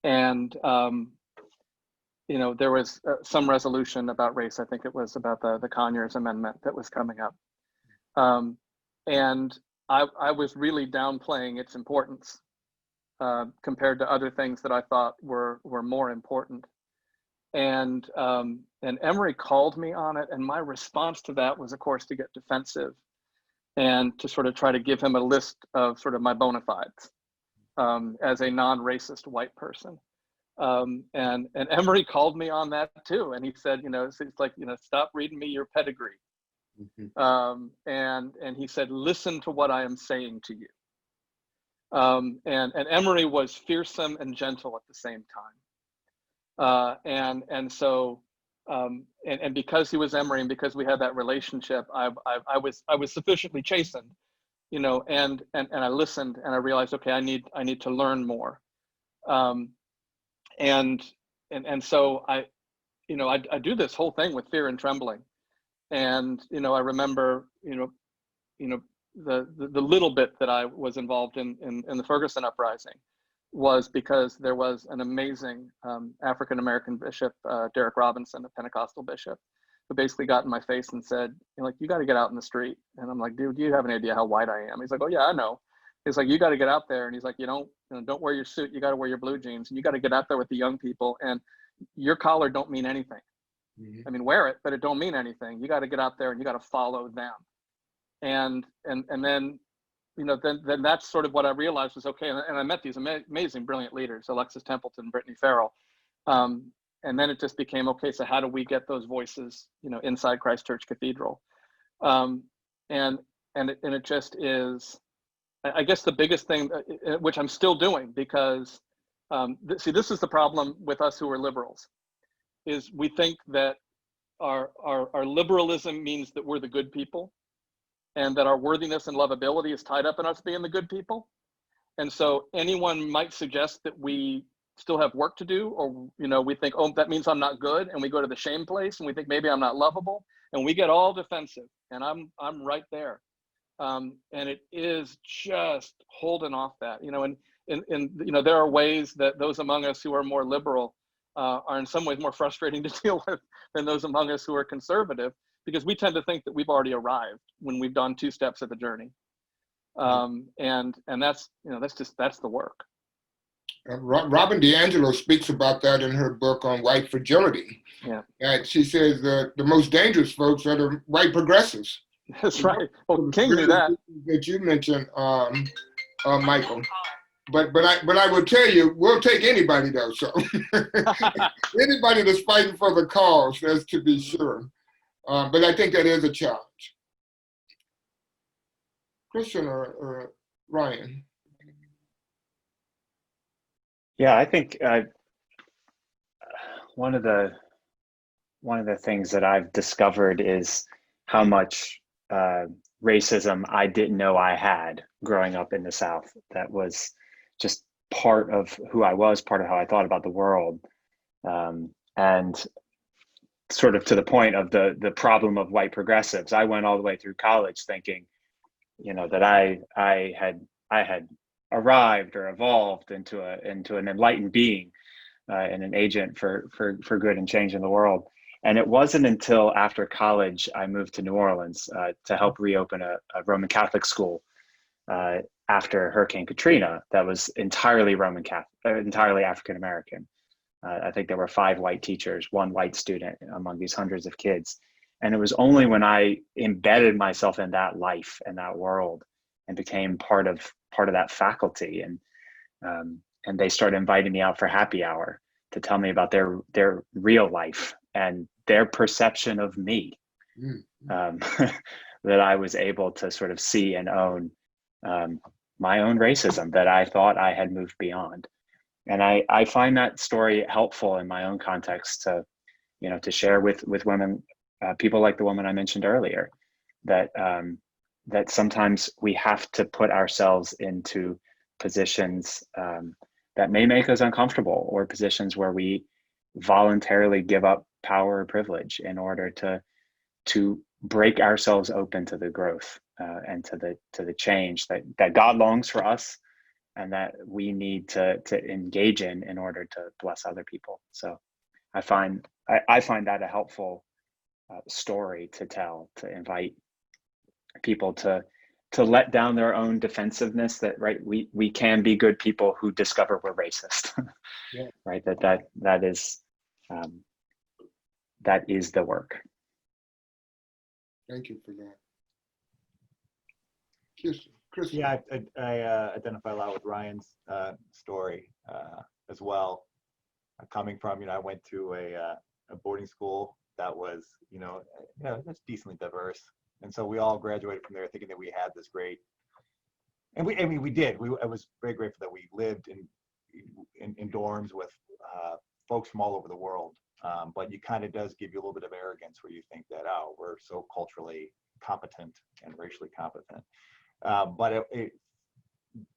And, you know, there was some resolution about race. I think it was about the Conyers Amendment that was coming up. And I was really downplaying its importance compared to other things that I thought were more important. And Emery called me on it, and my response to that was, of course, to get defensive and to sort of try to give him a list of sort of my bona fides as a non-racist white person. And Emery called me on that too, and he said, you know, it's like, you know, stop reading me your pedigree. And he said, listen to what I am saying to you. And Emery was fearsome and gentle at the same time. And because he was Emery and because we had that relationship, I was sufficiently chastened, you know, and I listened and I realized, okay, I need to learn more. And so I do this whole thing with fear and trembling. And, you know, I remember, you know, the little bit that I was involved in the Ferguson uprising was because there was an amazing African-American bishop, Derek Robinson, a Pentecostal bishop, who basically got in my face and said, you know, like, you got to get out in the street. And I'm like, dude, do you have any idea how white I am? He's like, oh yeah, I know. He's like, you got to get out there. And he's like, don't wear your suit. You got to wear your blue jeans, and you got to get out there with the young people. And your collar don't mean anything. I mean, wear it, but it don't mean anything. You got to get out there and you got to follow them. And then, you know, then that's sort of what I realized was, okay. And I met these amazing, brilliant leaders, Alexis Templeton, Brittany Farrell. And then it just became, okay, so how do we get those voices, you know, inside Christ Church Cathedral? And it just is, I guess the biggest thing, which I'm still doing, because see, this is the problem with us who are liberals, is we think that our liberalism means that we're the good people, and that our worthiness and lovability is tied up in us being the good people. And so anyone might suggest that we still have work to do, or, you know, we think, oh, that means I'm not good, and we go to the shame place and we think maybe I'm not lovable, and we get all defensive, and I'm right there. And it is just holding off that, you know, and you know, there are ways that those among us who are more liberal are in some ways more frustrating to deal with than those among us who are conservative, because we tend to think that we've already arrived when we've done 2 steps of the journey. And that's, you know, that's the work. Robin DiAngelo speaks about that in her book on white fragility. Yeah. And she says that the most dangerous folks are the white progressives. That's right. Well, King knew that. That you mentioned, Michael. But I will tell you, we'll take anybody though. So anybody that's fighting for the cause, that's to be sure. But I think that is a challenge. Christian or Ryan? Yeah, I think one of the things that I've discovered is how much racism I didn't know I had growing up in the South. That was just part of who I was, part of how I thought about the world, and sort of to the point of the problem of white progressives. I went all the way through college thinking, you know, that I had arrived or evolved into an enlightened being and an agent for good and change in the world. And it wasn't until after college I moved to New Orleans to help reopen a Roman Catholic school after Hurricane Katrina that was entirely Roman Catholic, entirely African American. I think there were 5 white teachers, 1 white student among these hundreds of kids. And it was only when I embedded myself in that life and that world and became part of that faculty, and they started inviting me out for happy hour to tell me about their real life and their perception of me, that I was able to sort of see and own my own racism that I thought I had moved beyond. And I find that story helpful in my own context to, to share with women, people like the woman I mentioned earlier, that that sometimes we have to put ourselves into positions that may make us uncomfortable, or positions where we voluntarily give up power or privilege in order to break ourselves open to the growth and to the change that God longs for us, and that we need to engage in order to bless other people. So I find that a helpful story to tell, to invite people to let down their own defensiveness, that we can be good people who discover we're racist. Yeah. Right, that is the work. Thank you for that. Chris. Yeah, I identify a lot with Ryan's story as well. Coming from, I went to a boarding school that was, that's decently diverse, and so we all graduated from there thinking that we had this great, and we did. I was very grateful that we lived in dorms with folks from all over the world. But it kind of does give you a little bit of arrogance, where you think that, oh, we're so culturally competent and racially competent. But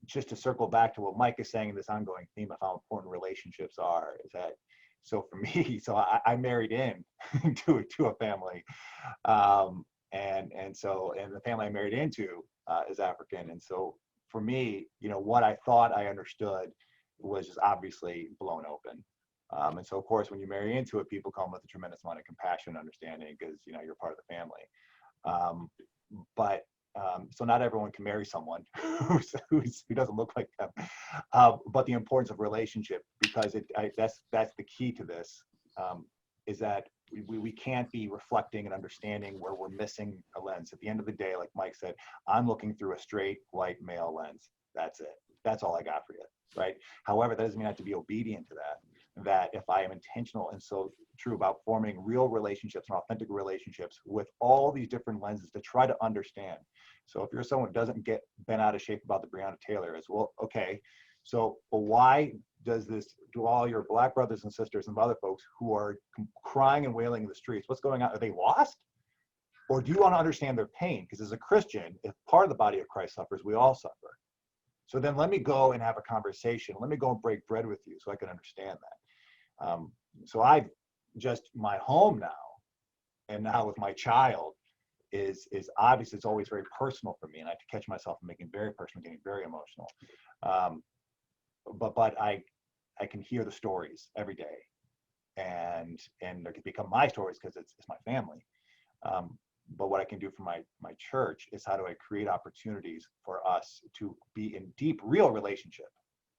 just to circle back to what Mike is saying in this ongoing theme of how important relationships are, is that, so for me, so I married in to a family, and the family I married into is African, and so for me, what I thought I understood was just obviously blown open. And so, of course, when you marry into it, people come with a tremendous amount of compassion and understanding, because you're part of the family. So not everyone can marry someone who doesn't look like them. But the importance of relationship, because that's the key to this, is that we can't be reflecting and understanding where we're missing a lens. At the end of the day, like Mike said, I'm looking through a straight white male lens. That's it. That's all I got for you, right? However, that doesn't mean I have to be obedient to that if I am intentional and so true about forming real relationships and authentic relationships with all these different lenses to try to understand. So if you're someone who doesn't get bent out of shape about the Breonna Taylor, as well, okay, so but why do all your Black brothers and sisters and other folks who are crying and wailing in the streets, what's going on? Are they lost? Or do you want to understand their pain? Because as a Christian, if part of the body of Christ suffers, we all suffer. So then let me go and have a conversation. Let me go and break bread with you so I can understand that. So my home now, and now with my child, is obviously, it's always very personal for me, and I have to catch myself from making very personal, getting very emotional. But I can hear the stories every day, and they can become my stories because it's my family. But what I can do for my church is, how do I create opportunities for us to be in deep, real relationship,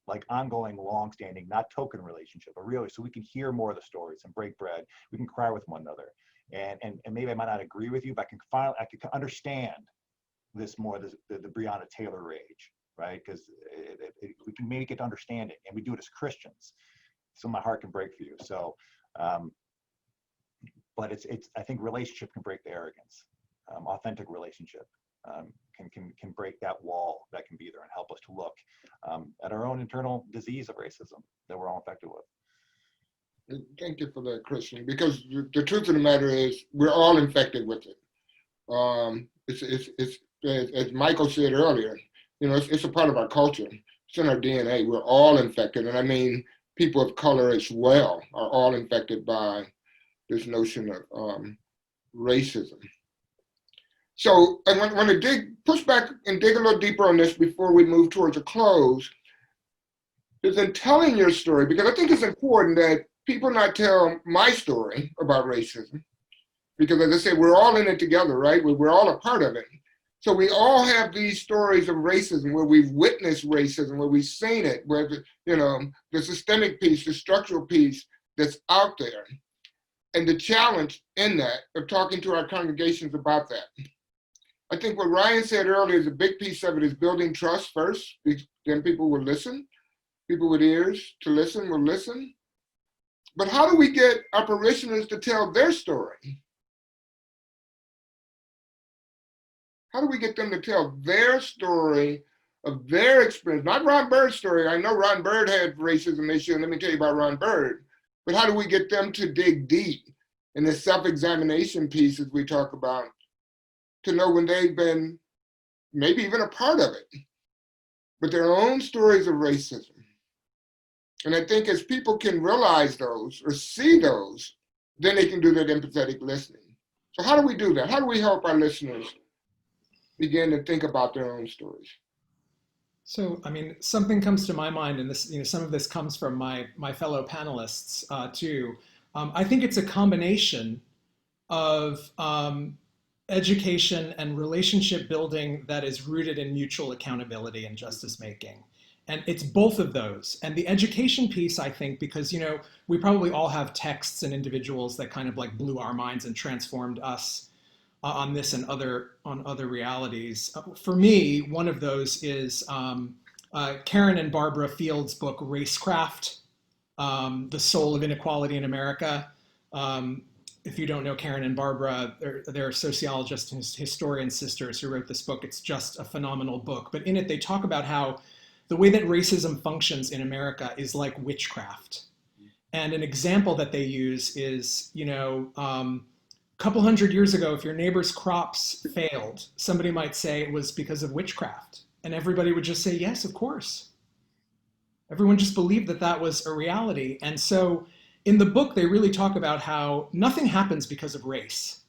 like ongoing, long-standing, not token relationship, but really, so we can hear more of the stories and break bread. We can cry with one another, and maybe I might not agree with you, but I can understand this more, the Breonna Taylor rage, right? Because we can maybe get to understand it, and we do it as Christians, so my heart can break for you. So, but I think relationship can break the arrogance. Authentic relationship can break that wall that can be there, and help us to look at our own internal disease of racism that we're all infected with. Thank you for that, Christian, because the truth of the matter is, we're all infected with it. It's as Michael said earlier, it's a part of our culture. It's in our DNA. We're all infected, and I mean, people of color as well are all infected by this notion of racism. So I want to push back and dig a little deeper on this before we move towards a close. Is in telling your story, because I think it's important that people not tell my story about racism, because as I said, we're all in it together, right? We're all a part of it. So we all have these stories of racism, where we've witnessed racism, where we've seen it, where the systemic piece, the structural piece that's out there. And the challenge in that, of talking to our congregations about that. I think what Ryan said earlier is a big piece of it, is building trust first, then people will listen. People with ears to listen will listen. But how do we get our parishioners to tell their story? How do we get them to tell their story of their experience, not Ron Byrd's story. I know Ron Byrd had racism issue, and let me tell you about Ron Byrd, but how do we get them to dig deep in this self-examination piece as we talk about, to know when they've been maybe even a part of it, but their own stories of racism. And I think as people can realize those or see those, then they can do that empathetic listening. So how do we do that? How do we help our listeners begin to think about their own stories? So, I mean, something comes to my mind, and this, some of this comes from my fellow panelists too. I think it's a combination of education and relationship building that is rooted in mutual accountability and justice making. And it's both of those. And the education piece, I think, because, we probably all have texts and individuals that kind of like blew our minds and transformed us on this and on other realities. For me, one of those is Karen and Barbara Field's book, Racecraft, The Soul of Inequality in America. If you don't know Karen and Barbara, they're sociologists and historian sisters who wrote this book. It's just a phenomenal book. But in it, they talk about how the way that racism functions in America is like witchcraft. And an example that they use is, a couple hundred years ago, if your neighbor's crops failed, somebody might say it was because of witchcraft. And everybody would just say, yes, of course. Everyone just believed that that was a reality. And so in the book, they really talk about how nothing happens because of race.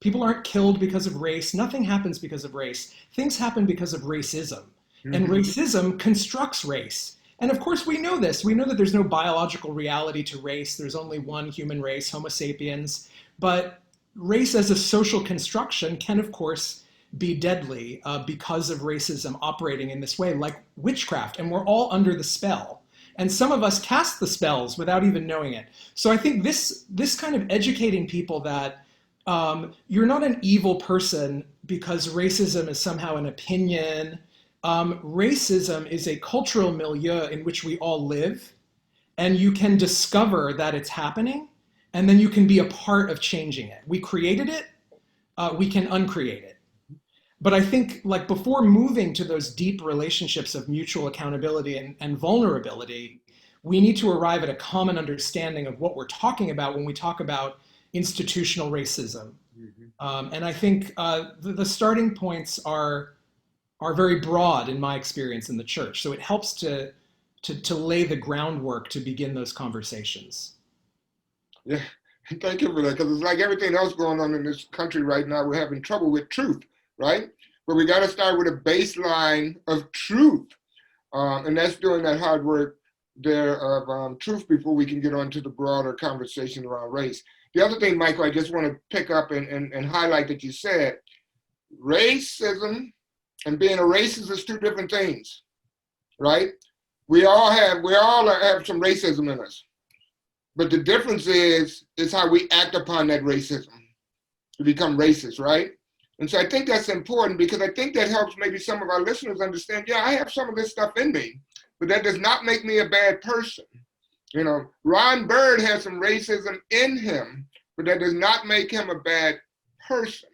People aren't killed because of race. Nothing happens because of race. Things happen because of racism. Mm-hmm. And racism constructs race. And of course, we know this. We know that there's no biological reality to race. There's only one human race, Homo sapiens. But race as a social construction can, of course, be deadly because of racism operating in this way, like witchcraft. And we're all under the spell. And some of us cast the spells without even knowing it. So I think this kind of educating people that you're not an evil person because racism is somehow an opinion. Racism is a cultural milieu in which we all live, and you can discover that it's happening, and then you can be a part of changing it. We created it, we can uncreate it. But I think, like, before moving to those deep relationships of mutual accountability and vulnerability, we need to arrive at a common understanding of what we're talking about when we talk about institutional racism. Mm-hmm. And I think the starting points are very broad in my experience in the church. So it helps to lay the groundwork to begin those conversations. Yeah, thank you for that, because it's like everything else going on in this country right now, we're having trouble with truth, right? But we got to start with a baseline of truth. And that's doing that hard work there of truth before we can get on to the broader conversation around race. The other thing, Michael, I just want to pick up and highlight that you said, racism and being a racist is two different things, right? We all have some racism in us. But the difference is how we act upon that racism to become racist, right? And so I think that's important, because I think that helps maybe some of our listeners understand, yeah, I have some of this stuff in me, but that does not make me a bad person. Ron Byrd has some racism in him, but that does not make him a bad person.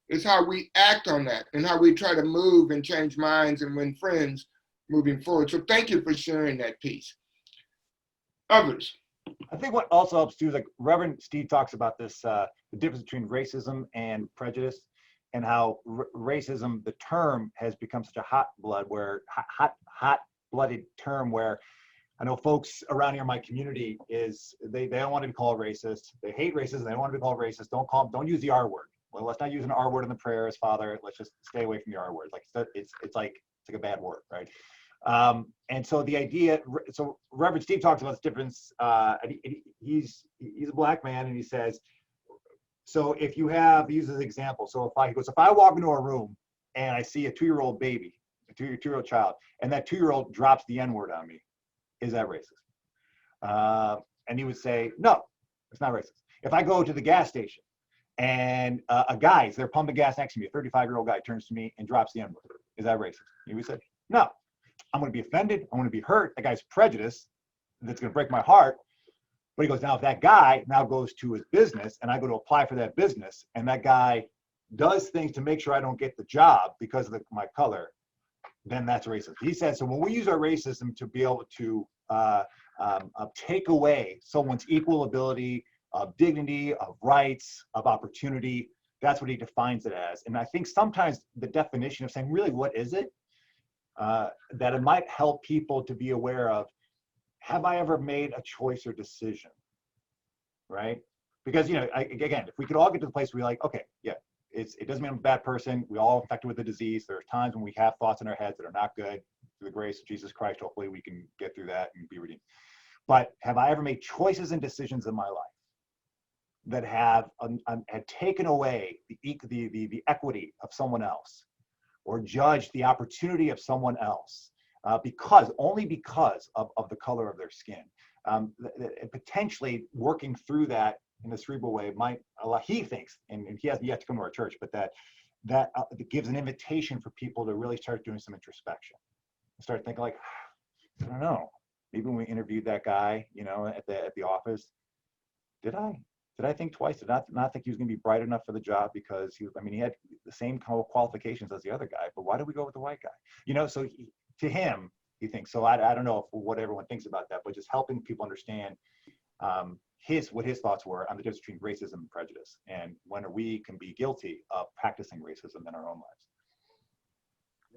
It's how we act on that and how we try to move and change minds and win friends moving forward. So thank you for sharing that piece. Others. I think what also helps too is, like, Reverend Steve talks about this, the difference between racism and prejudice, and how racism, the term, has become such a hot-blooded term where I know folks around here in my community they don't want to be called racist. They hate racism. They don't want to be called racist. Don't use the R word. Well, let's not use an R word in the prayers, Father. Let's just stay away from the R word. It's like a bad word, right? And so the idea, so Reverend Steve talks about this difference. He's a black man, and he says, so if you have, he uses an example. So if I walk into a room and I see a 2-year-old baby, a two-year-old child, and that 2-year-old drops the N-word on me, is that racist? And he would say, no, it's not racist. If I go to the gas station and a guy's there pumping gas next to me, a 35-year-old guy turns to me and drops the N-word, is that racist? He would say, no. I'm going to be offended. I'm going to be hurt. That guy's prejudice, that's going to break my heart. But he goes, now if that guy now goes to his business and I go to apply for that business, and that guy does things to make sure I don't get the job because of my color, then that's racism. He said, so when we use our racism to be able to take away someone's equal ability, of dignity, of rights, of opportunity, that's what he defines it as. And I think sometimes the definition of saying, really, what is it? That it might help people to be aware of, have I ever made a choice or decision, right? Because, again, if we could all get to the place where we're like, okay, yeah, it doesn't mean I'm a bad person. We all infected with the disease. There's times when we have thoughts in our heads that are not good. Through the grace of Jesus Christ, hopefully we can get through that and be redeemed. But have I ever made choices and decisions in my life that have had taken away the equity of someone else, or judged the opportunity of someone else only because of the color of their skin? Potentially working through that in a cerebral way might allow, he thinks, and he hasn't yet to come to our church, but that gives an invitation for people to really start doing some introspection. Start thinking like, I don't know, maybe when we interviewed that guy, at the office, did I think twice? Did not think he was going to be bright enough for the job, because he had the same kind of qualifications as the other guy, but why did we go with the white guy? So to him, he thinks, so I don't know what everyone thinks about that, but just helping people understand what his thoughts were on the difference between racism and prejudice, and when we can be guilty of practicing racism in our own lives.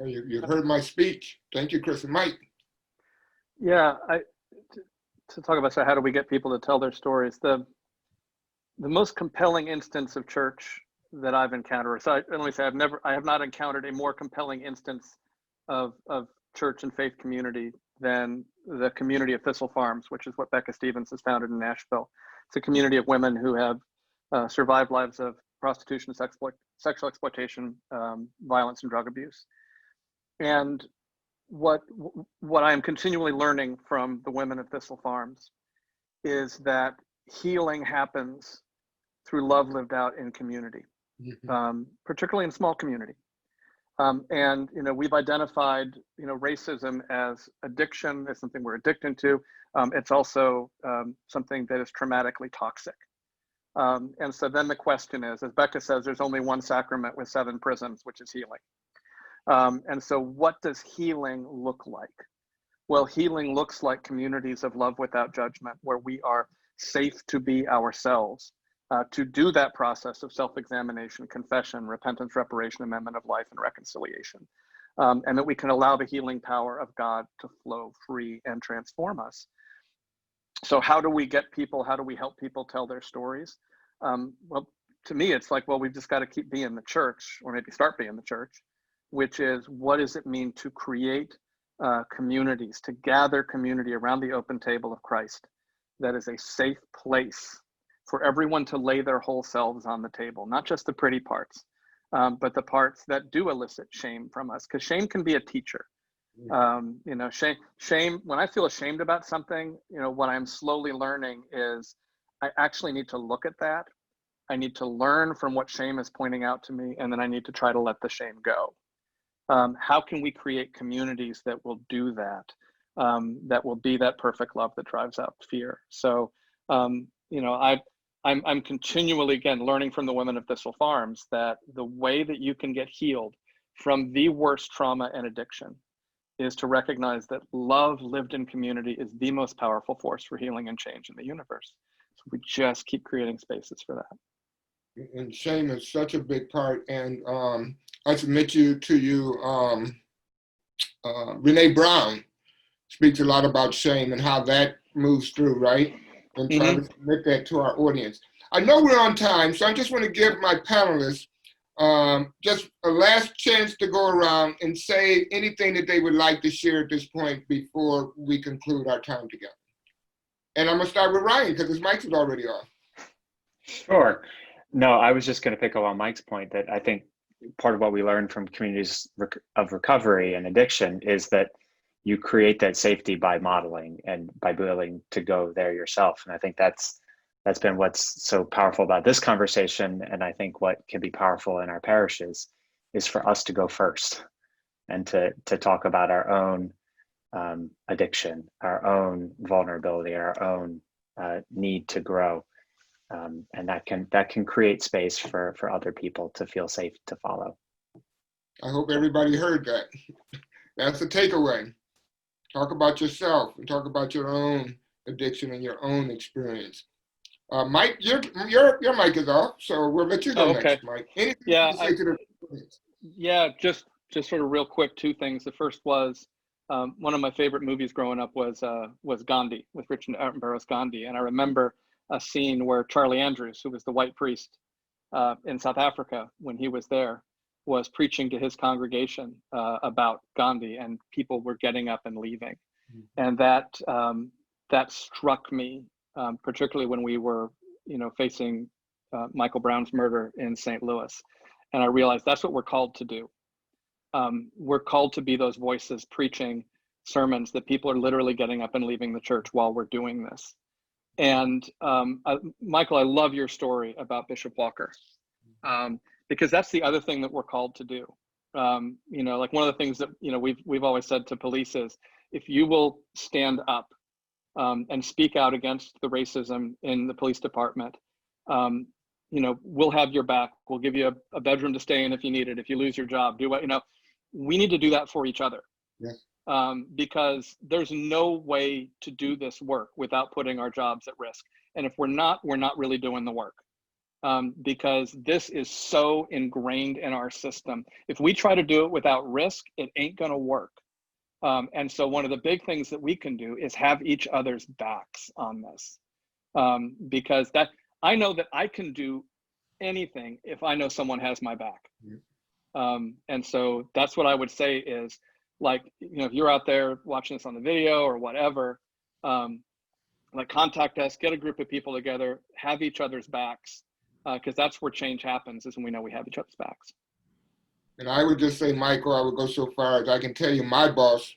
You heard my speech. Thank you, Chris and Mike. Yeah, to talk about, so how do we get people to tell their stories? The most compelling instance of church that I've encountered, so let me say, I have not encountered a more compelling instance of church and faith community than the community of Thistle Farms, which is what Becca Stevens has founded in Nashville. It's a community of women who have survived lives of prostitution, sexual exploitation, violence, and drug abuse. And what I am continually learning from the women of Thistle Farms is that healing happens through love lived out in community, particularly in small community. And we've identified racism as addiction, as something we're addicted to. It's also something that is traumatically toxic. And so then the question is, as Becca says, there's only one sacrament with 7 prisms, which is healing. And so what does healing look like? Well, healing looks like communities of love without judgment, where we are safe to be ourselves, to do that process of self-examination, confession, repentance, reparation, amendment of life, and reconciliation. And that we can allow the healing power of God to flow free and transform us. So how do we help people tell their stories? Well, to me, it's like, well, we've just got to keep being the church, or maybe start being the church, which is, what does it mean to create communities, to gather community around the open table of Christ that is a safe place for everyone to lay their whole selves on the table, not just the pretty parts, but the parts that do elicit shame from us, because shame can be a teacher. Shame, when I feel ashamed about something, what I'm slowly learning is I actually need to look at that. I need to learn from what shame is pointing out to me, and then I need to try to let the shame go. How can we create communities that will do that, that will be that perfect love that drives out fear? So, I'm continually, again, learning from the women of Thistle Farms that the way that you can get healed from the worst trauma and addiction is to recognize that love lived in community is the most powerful force for healing and change in the universe. So we just keep creating spaces for that. And shame is such a big part. And I submit to you, Renee Brown speaks a lot about shame and how that moves through, right? And trying to submit that to our audience. I know we're on time, so I just want to give my panelists just a last chance to go around and say anything that they would like to share at this point before we conclude our time together. And I'm going to start with Ryan, because his mic is already off. Sure. No, I was just going to pick up on Mike's point that I think part of what we learned from communities of recovery and addiction is that you create that safety by modeling and by being willing to go there yourself. And I think that's been what's so powerful about this conversation. And I think what can be powerful in our parishes is for us to go first and to talk about our own addiction, our own vulnerability, our own need to grow. And that can create space for other people to feel safe to follow. I hope everybody heard that. That's the takeaway. Talk about yourself and talk about your own addiction and your own experience. Mike, your mic is off, so we'll let you go next, Mike. Anything Yeah, to say to the audience? yeah, just sort of real quick, two things. The first was one of my favorite movies growing up was Gandhi, with Richard Attenborough's Gandhi, and I remember a scene where Charlie Andrews, who was the white priest in South Africa when he was there, was preaching to his congregation about Gandhi, and people were getting up and leaving, and that struck me, particularly when we were, facing Michael Brown's murder in St. Louis, and I realized that's what we're called to do. We're called to be those voices preaching sermons that people are literally getting up and leaving the church while we're doing this. And Michael, I love your story about Bishop Walker, because that's the other thing that we're called to do. Like one of the things that we've always said to police is, if you will stand up and speak out against the racism in the police department, we'll have your back. We'll give you a bedroom to stay in if you need it. If you lose your job, do what, we need to do that for each other. Yes. Because there's no way to do this work without putting our jobs at risk. And if we're not really doing the work, because this is so ingrained in our system. If we try to do it without risk, it ain't gonna work. And so one of the big things that we can do is have each other's backs on this. Because I know that I can do anything if I know someone has my back. And so that's what I would say is, like, if you're out there watching this on the video or whatever, contact us, get a group of people together, have each other's backs, because that's where change happens, is when we know we have each other's backs. And I would just say, Michael, I would go so far as I can tell you, my boss,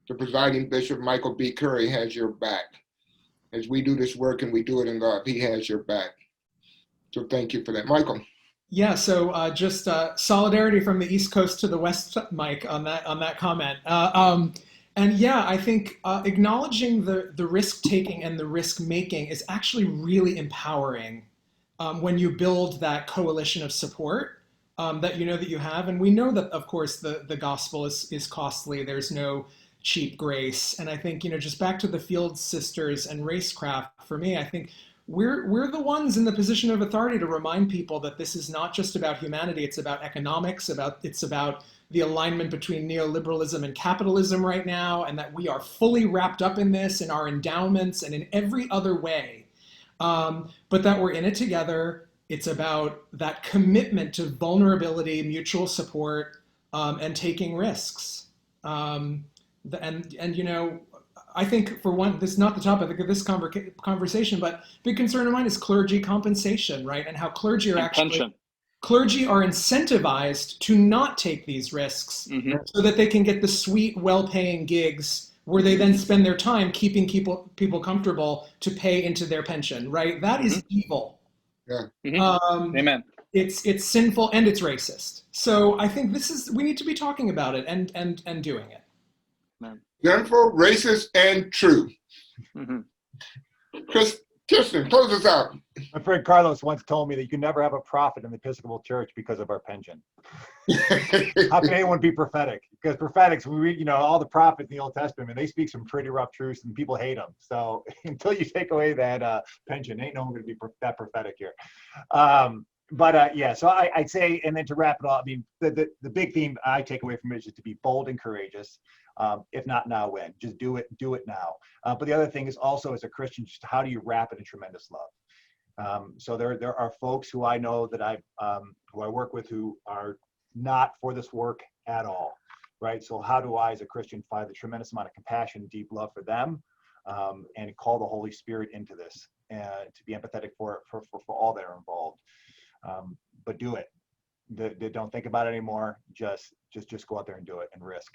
the presiding bishop, Michael B. Curry, has your back. As we do this work and we do it in God, he has your back. So thank you for that. Michael. Yeah, so just solidarity from the East Coast to the West, Mike, on that comment. And yeah, I think acknowledging the risk taking and the risk making is actually really empowering when you build that coalition of support that that you have. And we know that, of course, the gospel is costly. There's no cheap grace. And I think, just back to the Field Sisters and racecraft, for me, I think we're the ones in the position of authority to remind people that this is not just about humanity. It's about economics, it's about the alignment between neoliberalism and capitalism right now, and that we are fully wrapped up in this, in our endowments and in every other way. But that we're in it together. It's about that commitment to vulnerability, mutual support, and taking risks. I think, for one, this is not the topic of this conversation, but big concern of mine is clergy compensation, right? And how clergy are incentivized to not take these risks, so that they can get the sweet, well-paying gigs where they then spend their time keeping people comfortable to pay into their pension, right? That is evil. Yeah. Amen. It's sinful and it's racist. So I think we need to be talking about it and doing it. Amen. Sinful, racist, and true. Kirsten, close us out. My friend Carlos once told me that you can never have a prophet in the Episcopal Church because of our pension. How can anyone be prophetic? Because prophetics, we read, all the prophets in the Old Testament, and they speak some pretty rough truths, and people hate them. So until you take away that pension, ain't no one going to be that prophetic here. So I'd say, and then to wrap it all, I mean, the big theme I take away from it is just to be bold and courageous. If not now, when? Just do it now. But the other thing is also, as a Christian, just how do you wrap it in tremendous love? So there are folks who I know that who I work with who are not for this work at all, right? So how do I, as a Christian, find the tremendous amount of compassion and deep love for them, and call the Holy Spirit into this, and to be empathetic for all that are involved. But do it. Don't think about it anymore. Just go out there and do it and risk.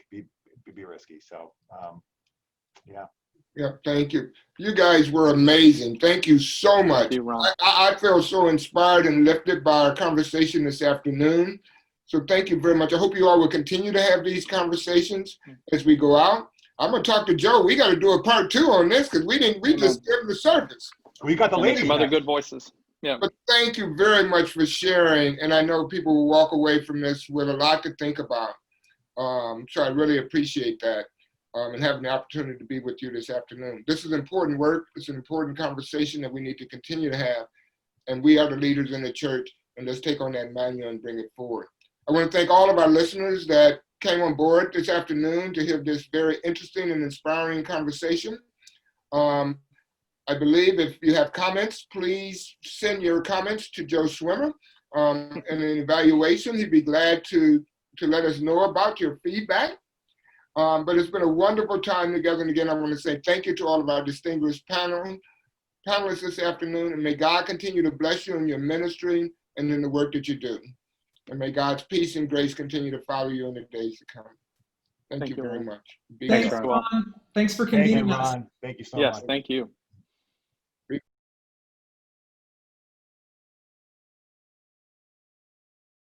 Be risky. So yeah. Yeah, thank you. You guys were amazing. Thank you so much. Thank you, Ron. I feel so inspired and lifted by our conversation this afternoon. So thank you very much. I hope you all will continue to have these conversations as we go out. I'm gonna talk to Joe. We got to do a part 2 on this, because we just gave the surface. We got the ladies. Some other good voices. Yeah. But thank you very much for sharing. And I know people will walk away from this with a lot to think about. So I really appreciate that and having the opportunity to be with you this afternoon. This is important work. It's an important conversation that we need to continue to have. And we are the leaders in the church, and let's take on that manual and bring it forward. I want to thank all of our listeners that came on board this afternoon to hear this very interesting and inspiring conversation. I believe if you have comments, please send your comments to Joe Swimmer. And an evaluation, he'd be glad to let us know about your feedback. But it's been a wonderful time together. And again, I want to say thank you to all of our distinguished panelists this afternoon. And may God continue to bless you in your ministry and in the work that you do. And may God's peace and grace continue to follow you in the days to come. Thank you very much. Thanks, Ron. Thanks for convening us. Thank you so much. Yes, thank you.